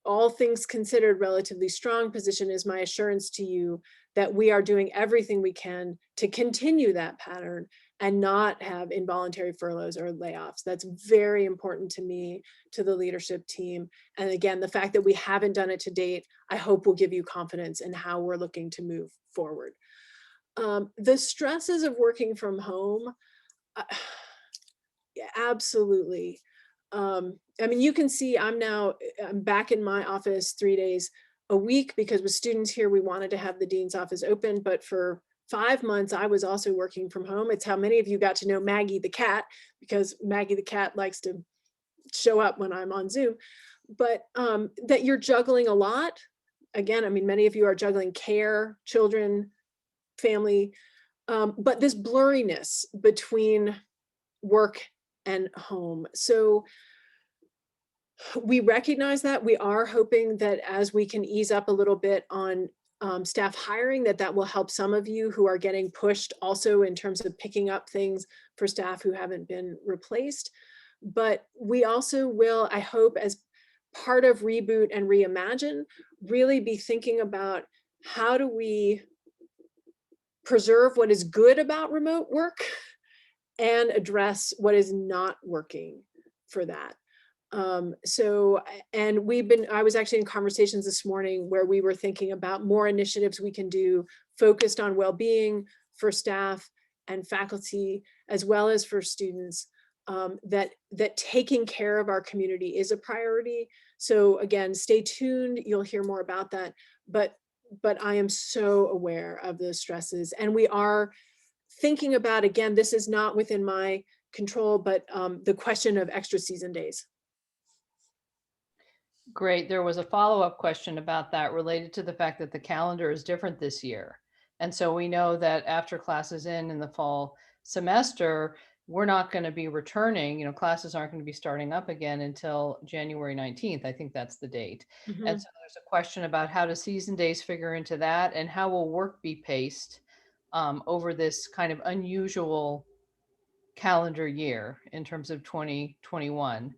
all things considered relatively strong position, is my assurance to you that we are doing everything we can to continue that pattern and not have involuntary furloughs or layoffs. That's very important to me, to the leadership team. And again, the fact that we haven't done it to date, I hope will give you confidence in how we're looking to move forward. The stresses of working from home, uh, yeah, absolutely. I mean, you can see I'm back in my office 3 days a week because with students here, we wanted to have the dean's office open, but for 5 months, I was also working from home. It's how many of you got to know Maggie the cat, because Maggie the cat likes to show up when I'm on Zoom. But that you're juggling a lot. Again, I mean, many of you are juggling care, children, family, but this blurriness between work and home. So we recognize that. We are hoping that as we can ease up a little bit on staff hiring, that will help some of you who are getting pushed also in terms of picking up things for staff who haven't been replaced. But we also will, I hope, as part of Reboot and Reimagine, really be thinking about how do we preserve what is good about remote work and address what is not working for that. And I was actually in conversations this morning where we were thinking about more initiatives we can do focused on well-being for staff and faculty, as well as for students, that taking care of our community is a priority. So again, stay tuned, you'll hear more about that, but I am so aware of the stresses, and we are thinking about, again, this is not within my control, but the question of extra season days. Great. There was a follow-up question about that related to the fact that the calendar is different this year. And so we know that after classes in the fall semester, we're not going to be returning, classes aren't going to be starting up again until January 19th. I think that's the date. Mm-hmm. And so there's a question about how do season days figure into that, and how will work be paced over this kind of unusual calendar year in terms of 2021.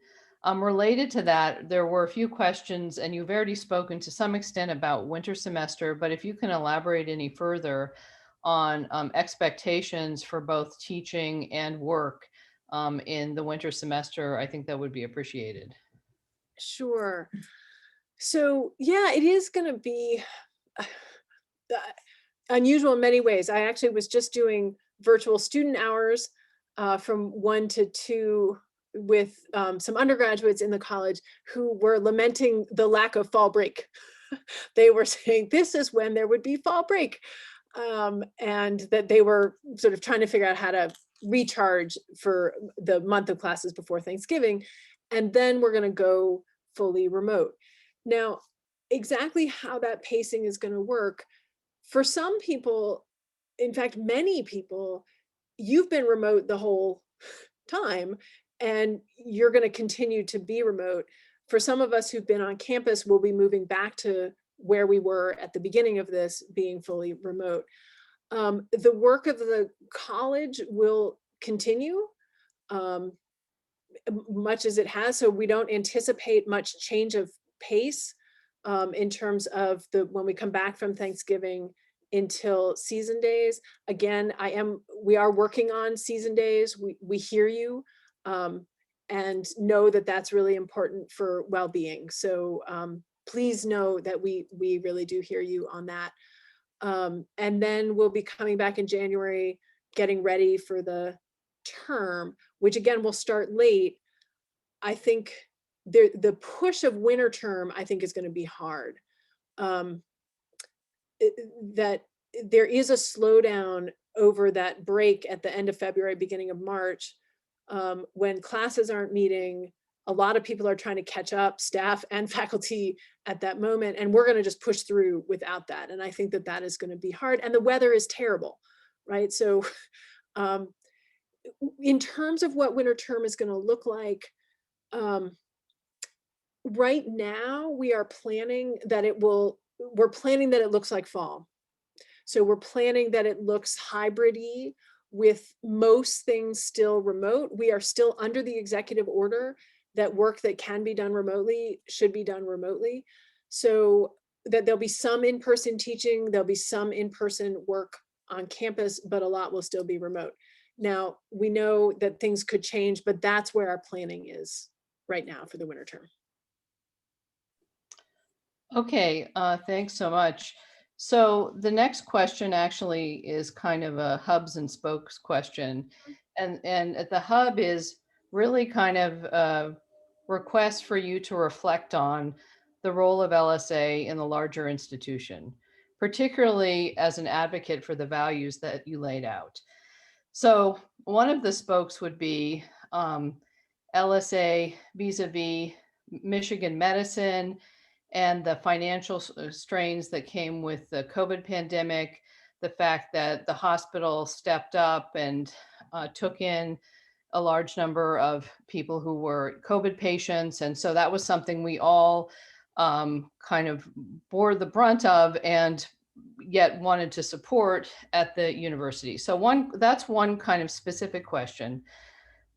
Related to that, there were a few questions, and you've already spoken to some extent about winter semester, but if you can elaborate any further on expectations for both teaching and work in the winter semester, I think that would be appreciated. Sure. So yeah, it is going to be uh, unusual in many ways. I actually was just doing virtual student hours from 1 to 2 with some undergraduates in the college who were lamenting the lack of fall break. They were saying this is when there would be fall break, and that they were sort of trying to figure out how to recharge for the month of classes before Thanksgiving. And then we're going to go fully remote. Now, exactly how that pacing is going to work, for some people, in fact, many people, you've been remote the whole time and you're going to continue to be remote. For some of us who've been on campus, we'll be moving back to where we were at the beginning of this, being fully remote. The work of the college will continue much as it has, so we don't anticipate much change of pace in terms of when we come back from Thanksgiving until season days. Again, we are working on season days. We hear you and know that that's really important for well-being. So please know that we really do hear you on that. And then we'll be coming back in January, getting ready for the term, which again will start late. I think the push of winter term, I think, is going to be hard. Um, that there is a slowdown over that break at the end of February, beginning of March, when classes aren't meeting. A lot of people are trying to catch up, staff and faculty, at that moment, and we're going to just push through without that. And I think that is going to be hard. And the weather is terrible, right? So in terms of what winter term is going to look like, right now we are planning that we're planning that it looks like fall. So we're planning that it looks hybrid-y, with most things still remote. We are still under the executive order that work that can be done remotely should be done remotely. So that there'll be some in-person teaching, there'll be some in-person work on campus, but a lot will still be remote. Now, we know that things could change, but that's where our planning is right now for the winter term. Okay, thanks so much. So the next question actually is kind of a hubs and spokes question. And at the hub is really kind of a request for you to reflect on the role of LSA in the larger institution. particularly as an advocate for the values that you laid out. So one of the spokes would be LSA vis-a-vis Michigan medicine and the financial strains that came with the COVID pandemic, the fact that the hospital stepped up and took in a large number of people who were COVID patients. And so that was something we all kind of bore the brunt of and yet wanted to support at the university. So that's one kind of specific question.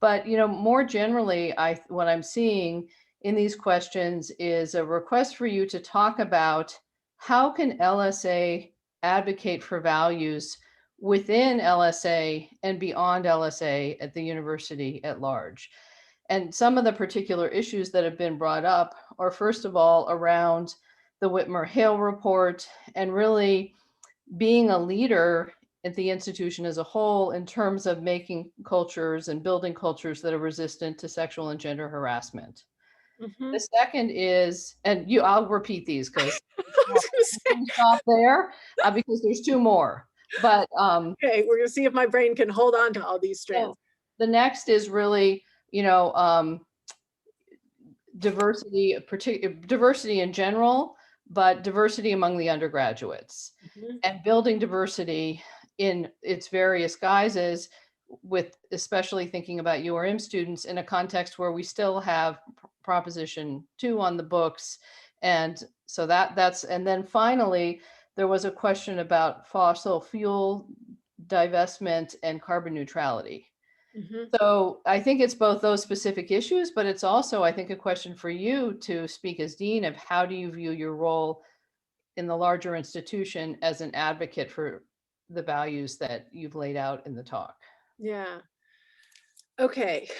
But more generally, what I'm seeing in these questions is a request for you to talk about how can LSA advocate for values within LSA and beyond LSA at the university at large. And some of the particular issues that have been brought up are, first of all, around the Whitmer-Hale report and really being a leader at the institution as a whole in terms of making cultures and building cultures that are resistant to sexual and gender harassment. Mhm. The second is, and I'll repeat these because I was gonna say, stop there because there's two more. But okay, we're gonna see if my brain can hold on to all these so strands. the next is really, diversity, diversity in general, but diversity among the undergraduates Mhm. and building diversity in its various guises, with especially thinking about URM students in a context where we still have Proposition 2 on the books. And so that's, and then finally, there was a question about fossil fuel divestment and carbon neutrality. Mhm. So I think it's both those specific issues, but it's also, I think, a question for you to speak as dean of how do you view your role in the larger institution as an advocate for the values that you've laid out in the talk. Yeah. Okay.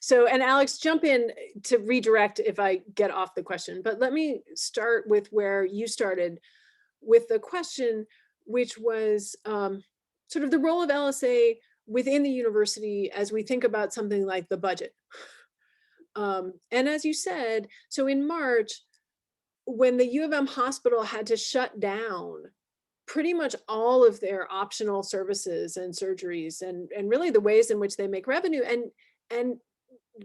So, and Alex, jump in to redirect if I get off the question, but let me start with where you started with the question, which was sort of the role of LSA within the university as we think about something like the budget. And as you said, so in March, when the U of M hospital had to shut down pretty much all of their optional services and surgeries and really the ways in which they make revenue and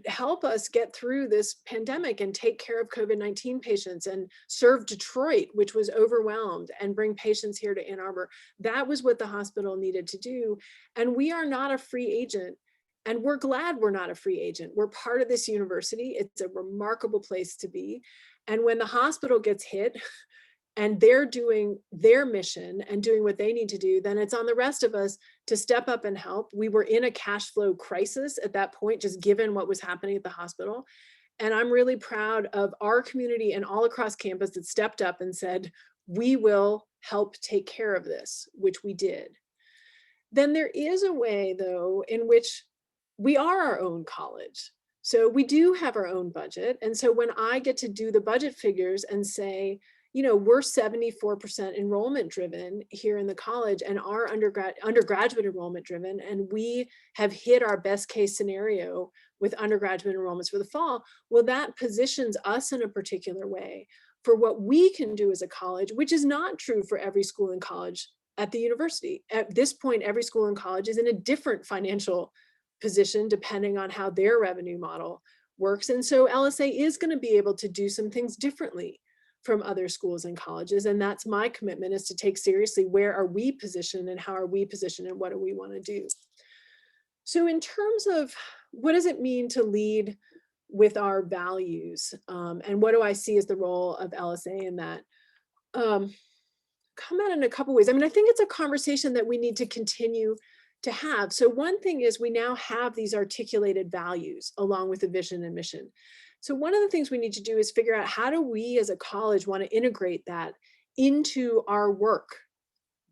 help us get through this pandemic and take care of COVID-19 patients and serve Detroit, which was overwhelmed, and bring patients here to Ann Arbor. That was what the hospital needed to do. And we are not a free agent. And we're glad we're not a free agent. We're part of this university. It's a remarkable place to be. And when the hospital gets hit, and they're doing their mission and doing what they need to do, then it's on the rest of us to step up and help. We were in a cash flow crisis at that point, just given what was happening at the hospital. And I'm really proud of our community and all across campus that stepped up and said, we will help take care of this, which we did. Then there is a way, though, in which we are our own college. So we do have our own budget. And so when I get to do the budget figures and say, we're 74% enrollment driven here in the college and our undergraduate enrollment driven, and we have hit our best case scenario with undergraduate enrollments for the fall. Well, that positions us in a particular way for what we can do as a college, which is not true for every school and college at the university. At this point, every school and college is in a different financial position depending on how their revenue model works. And so LSA is going to be able to do some things differently from other schools and colleges. And that's my commitment, is to take seriously where are we positioned and how are we positioned and what do we want to do. So in terms of what does it mean to lead with our values, and what do I see as the role of LSA in that? Come at it in a couple ways. I mean, I think it's a conversation that we need to continue to have. So one thing is we now have these articulated values along with the vision and mission. So one of the things we need to do is figure out, how do we as a college want to integrate that into our work,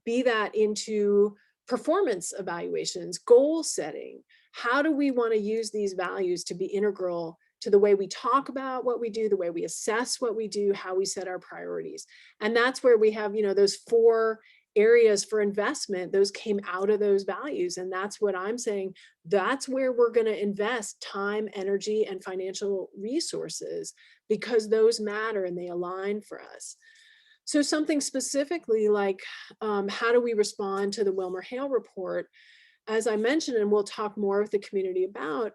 be that into performance evaluations, goal setting. How do we want to use these values to be integral to the way we talk about what we do, the way we assess what we do, how we set our priorities? And that's where we have, those 4 areas for investment. Those came out of those values. And that's what I'm saying. That's where we're going to invest time, energy, and financial resources, because those matter and they align for us. So something specifically like, how do we respond to the Wilmer-Hale report? As I mentioned, and we'll talk more with the community about,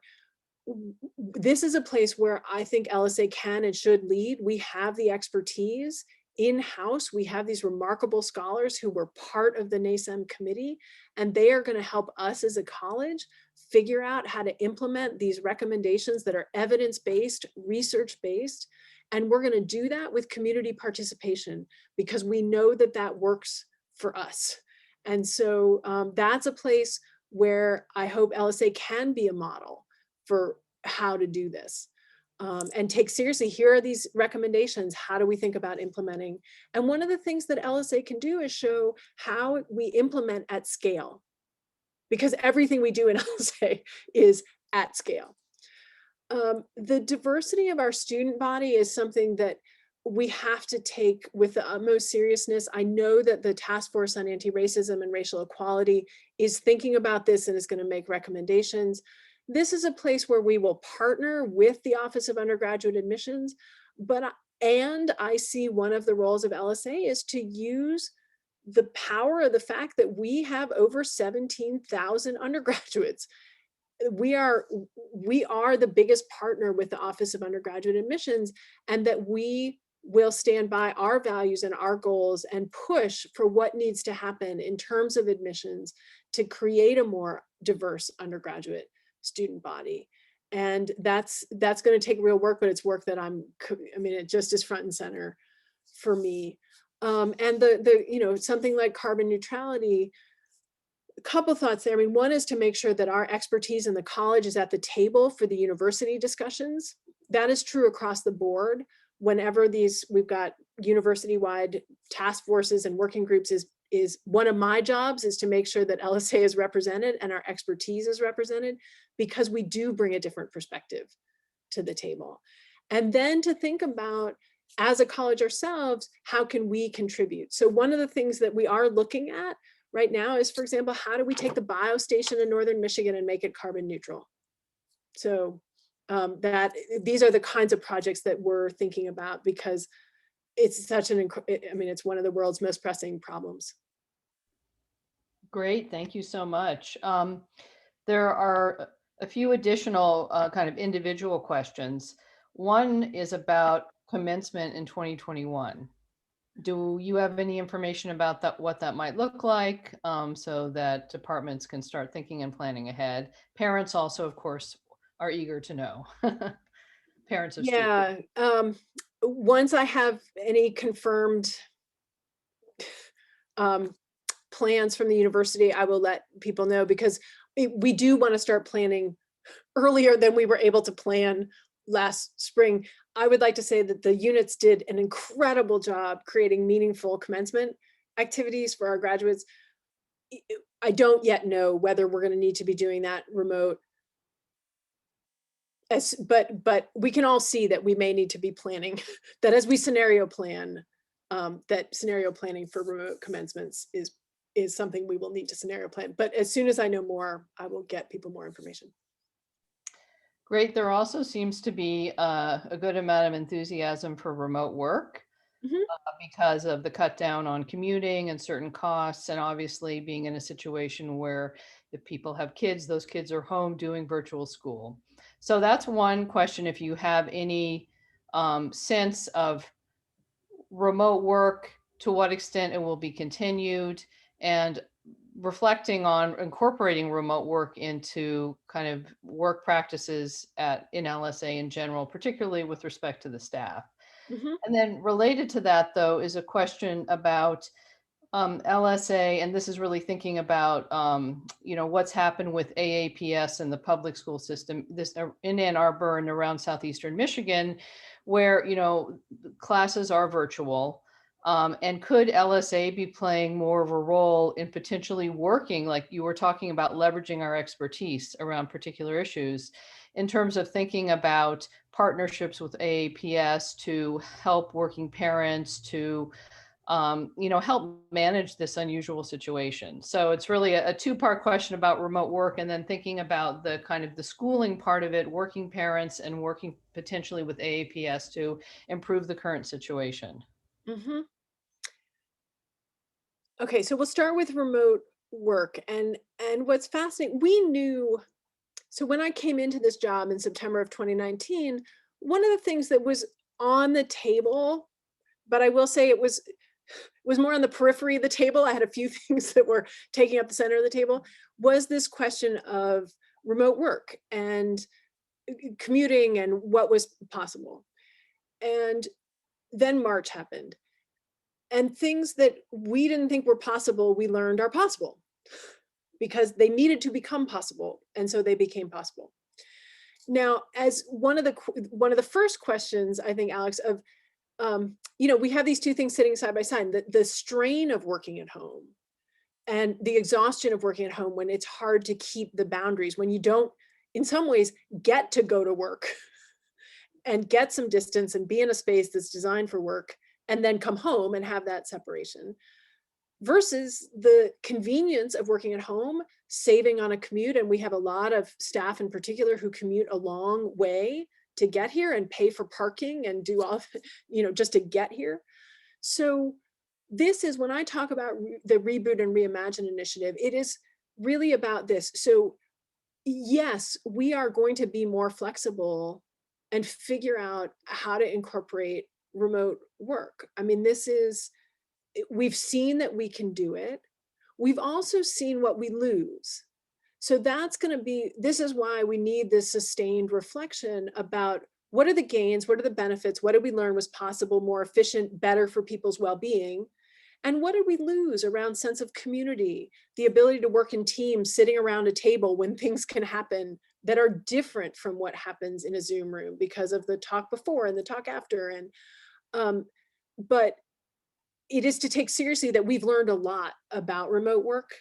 this is a place where I think LSA can and should lead. We have the expertise in-house. We have these remarkable scholars who were part of the NASEM committee, and they are going to help us as a college figure out how to implement these recommendations that are evidence-based, research-based. And we're going to do that with community participation because we know that that works for us. And so that's a place where I hope LSA can be a model for how to do this, and take seriously, here are these recommendations. How do we think about implementing? And one of the things that LSA can do is show how we implement at scale, because everything we do in LSA is at scale. The diversity of our student body is something that we have to take with the utmost seriousness. I know that the Task Force on Anti-Racism and Racial Equality is thinking about this and is going to make recommendations. This is a place where we will partner with the Office of Undergraduate Admissions, and I see one of the roles of LSA is to use the power of the fact that we have over 17,000 undergraduates. We are the biggest partner with the Office of Undergraduate Admissions, and that we will stand by our values and our goals and push for what needs to happen in terms of admissions to create a more diverse undergraduate student body. And that's going to take real work, but it's work that it just is front and center for me. And something like carbon neutrality, a couple thoughts there. I mean, one is to make sure that our expertise in the college is at the table for the university discussions. That is true across the board. Whenever we've got university-wide task forces and working groups, is one of my jobs is to make sure that LSA is represented and our expertise is represented, because we do bring a different perspective to the table. And then to think about, as a college ourselves, how can we contribute? So one of the things that we are looking at right now is, for example, how do we take the biostation in Northern Michigan and make it carbon neutral? So these are the kinds of projects that we're thinking about, because it's it's one of the world's most pressing problems. Great, thank you so much. There are a few additional kind of individual questions. One is about commencement in 2021. Do you have any information about that, what that might look like, so that departments can start thinking and planning ahead? Parents also, of course, are eager to know. Parents of students. Yeah. Once I have any confirmed plans from the university, I will let people know, because we do want to start planning earlier than we were able to plan last spring. I would like to say that the units did an incredible job creating meaningful commencement activities for our graduates. I don't yet know whether we're going to need to be doing that remote. But we can all see that we may need to be planning that as we scenario plan, that scenario planning for remote commencements is something we will need to scenario plan. But as soon as I know more, I will get people more information. Great. There also seems to be a good amount of enthusiasm for remote work Mhm. because of the cut down on commuting and certain costs, and obviously being in a situation where if people have kids, those kids are home doing virtual school. So that's one question. If you have any sense of remote work, to what extent it will be continued, and reflecting on incorporating remote work into kind of work practices in LSA in general, particularly with respect to the staff. Mhm. And then related to that, though, is a question about LSA, and this is really thinking about what's happened with AAPS and the public school system this in Ann Arbor and around southeastern Michigan, where classes are virtual. And could LSA be playing more of a role in potentially working, like you were talking about, leveraging our expertise around particular issues, in terms of thinking about partnerships with AAPS to help working parents to help manage this unusual situation? So it's really a two-part question about remote work, and then thinking about the kind of the schooling part of it, working parents and working potentially with AAPS to improve the current situation. Mhm. Okay, so we'll start with remote work, and what's fascinating, we knew, so when I came into this job in September of 2019, one of the things that was on the table, but I will say it was more on the periphery of the table. I had a few things that were taking up the center of the table, was this question of remote work and commuting and what was possible. And then March happened. And things that we didn't think were possible, we learned are possible because they needed to become possible. And so they became possible. Now, as one of the first questions, I think, Alex, of we have these two things sitting side by side, the strain of working at home and the exhaustion of working at home when it's hard to keep the boundaries, when you don't, in some ways, get to go to work and get some distance and be in a space that's designed for work and then come home and have that separation versus the convenience of working at home, saving on a commute. And we have a lot of staff in particular who commute a long way to get here and pay for parking and do all, just to get here. So this is when I talk about the Reboot and Reimagine initiative, it is really about this. So yes, we are going to be more flexible and figure out how to incorporate remote work. I mean, we've seen that we can do it. We've also seen what we lose. So this is why we need this sustained reflection about what are the gains, what are the benefits, what did we learn was possible, more efficient, better for people's well-being, and what did we lose around sense of community, the ability to work in teams, sitting around a table when things can happen that are different from what happens in a Zoom room because of the talk before and the talk after. And but it is to take seriously that we've learned a lot about remote work,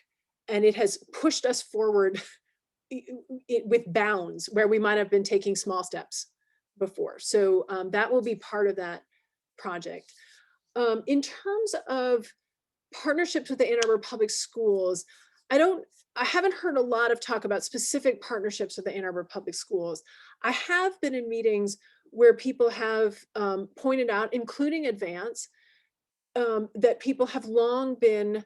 and it has pushed us forward with bounds where we might have been taking small steps before. So that will be part of that project. In terms of partnerships with the Ann Arbor Public Schools, I haven't heard a lot of talk about specific partnerships with the Ann Arbor Public Schools. I have been in meetings where people have pointed out, including Advance, that people have long been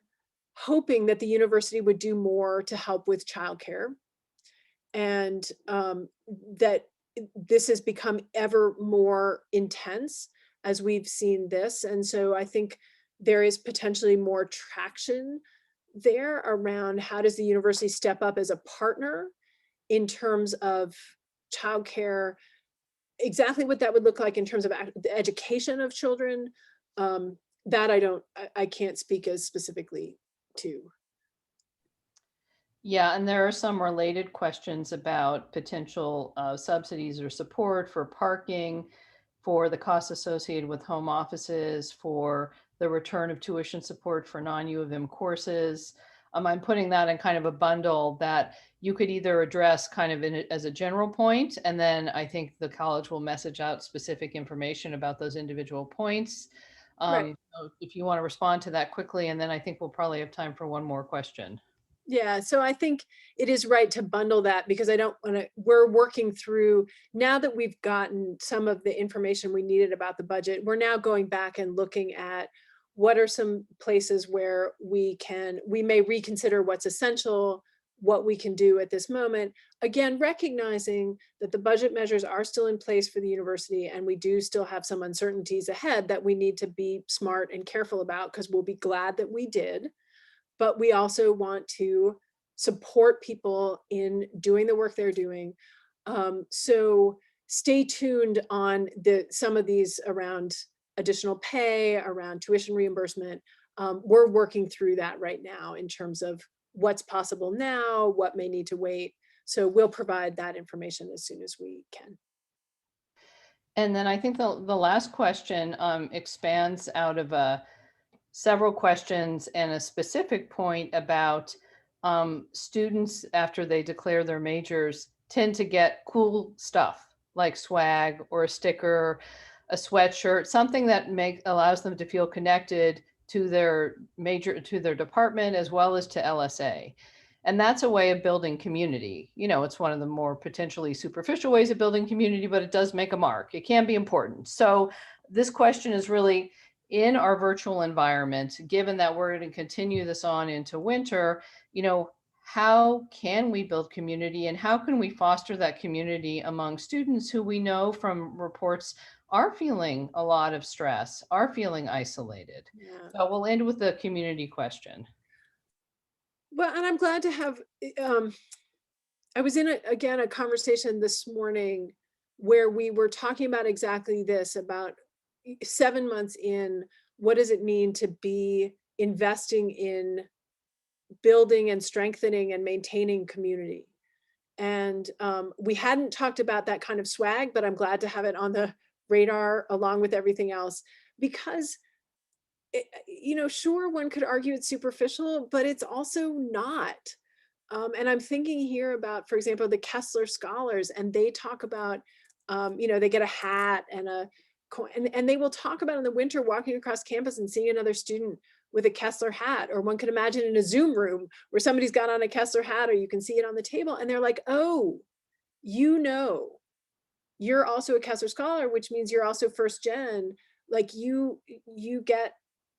hoping that the university would do more to help with childcare, and that this has become ever more intense as we've seen this. And so I think there is potentially more traction there around how does the university step up as a partner in terms of childcare, exactly what that would look like in terms of the education of children. That I can't speak as specifically to. Yeah, and there are some related questions about potential subsidies or support for parking, for the costs associated with home offices, for the return of tuition support for non-U of M courses. I'm putting that in kind of a bundle that you could either address kind of as a general point, and then I think the college will message out specific information about those individual points. Right. So if you want to respond to that quickly, and then I think we'll probably have time for one more question. Yeah, so I think it is right to bundle that because I don't want to, we're working through, now that we've gotten some of the information we needed about the budget, we're now going back and looking at what are some places where we may reconsider what's essential, what we can do at this moment. Again, recognizing that the budget measures are still in place for the university and we do still have some uncertainties ahead that we need to be smart and careful about because we'll be glad that we did. But we also want to support people in doing the work they're doing. So stay tuned on some of these around additional pay, around tuition reimbursement. We're working through that right now in terms of what's possible now, what may need to wait. So we'll provide that information as soon as we can. And then I think the last question expands out of several questions and a specific point about students after they declare their majors tend to get cool stuff like swag or a sticker, a sweatshirt, something that allows them to feel connected to their major, to their department, as well as to LSA. And that's a way of building community. You know, it's one of the more potentially superficial ways of building community, but it does make a mark. It can be important. So this question is really, in our virtual environment, given that we're going to continue this on into winter, you know, how can we build community and how can we foster that community among students who we know from reports are feeling a lot of stress, are feeling isolated? Yeah. So we'll end with the community question. Well, and I'm glad to have, I was in again, a conversation this morning where we were talking about exactly this, about 7 months in, what does it mean to be investing in building and strengthening and maintaining community? And we hadn't talked about that kind of swag, but I'm glad to have it on the radar along with everything else, because sure, one could argue it's superficial, but it's also not. And I'm thinking here about, for example, the Kessler Scholars, and they talk about, they get a hat and and they will talk about in the winter walking across campus and seeing another student with a Kessler hat, or one could imagine in a Zoom room where somebody's got on a Kessler hat, or you can see it on the table, and they're like, oh, you know, you're also a Kessler Scholar, which means you're also first gen. Like you get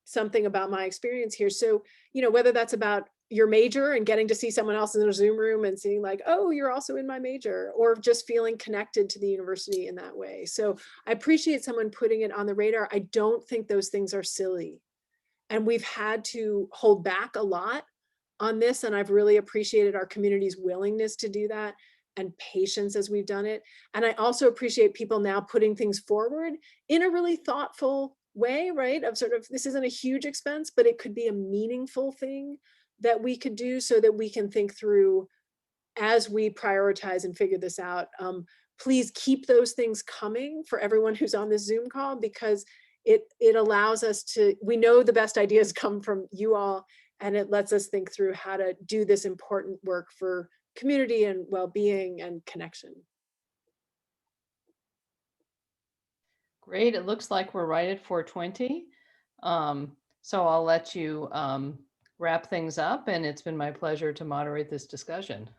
something about my experience here. So, whether that's about your major and getting to see someone else in a Zoom room and seeing like, oh, you're also in my major, or just feeling connected to the university in that way. So I appreciate someone putting it on the radar. I don't think those things are silly. And we've had to hold back a lot on this. And I've really appreciated our community's willingness to do that and patience as we've done it. And I also appreciate people now putting things forward in a really thoughtful way, right? Of sort of, this isn't a huge expense, but it could be a meaningful thing that we could do, so that we can think through as we prioritize and figure this out. Please keep those things coming for everyone who's on this Zoom call, because it allows us to, we know the best ideas come from you all, and it lets us think through how to do this important work for community and well-being and connection. Great. It looks like we're right at 4:20. So I'll let you wrap things up, and it's been my pleasure to moderate this discussion.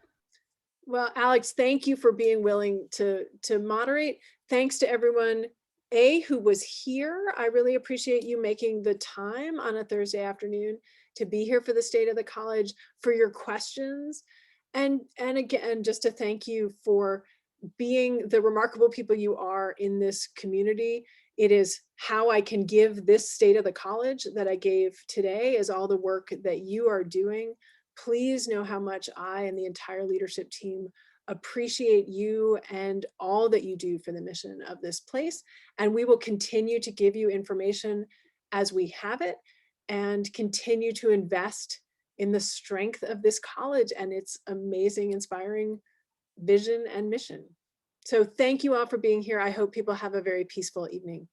Well, Alex, thank you for being willing to moderate. Thanks to everyone, who was here. I really appreciate you making the time on a Thursday afternoon to be here for the State of the College, for your questions. And again, just to thank you for being the remarkable people you are in this community. It is how I can give this State of the College that I gave today, is all the work that you are doing. Please know how much I and the entire leadership team appreciate you and all that you do for the mission of this place. And we will continue to give you information as we have it, and continue to invest in the strength of this college and its amazing, inspiring vision and mission. So thank you all for being here. I hope people have a very peaceful evening.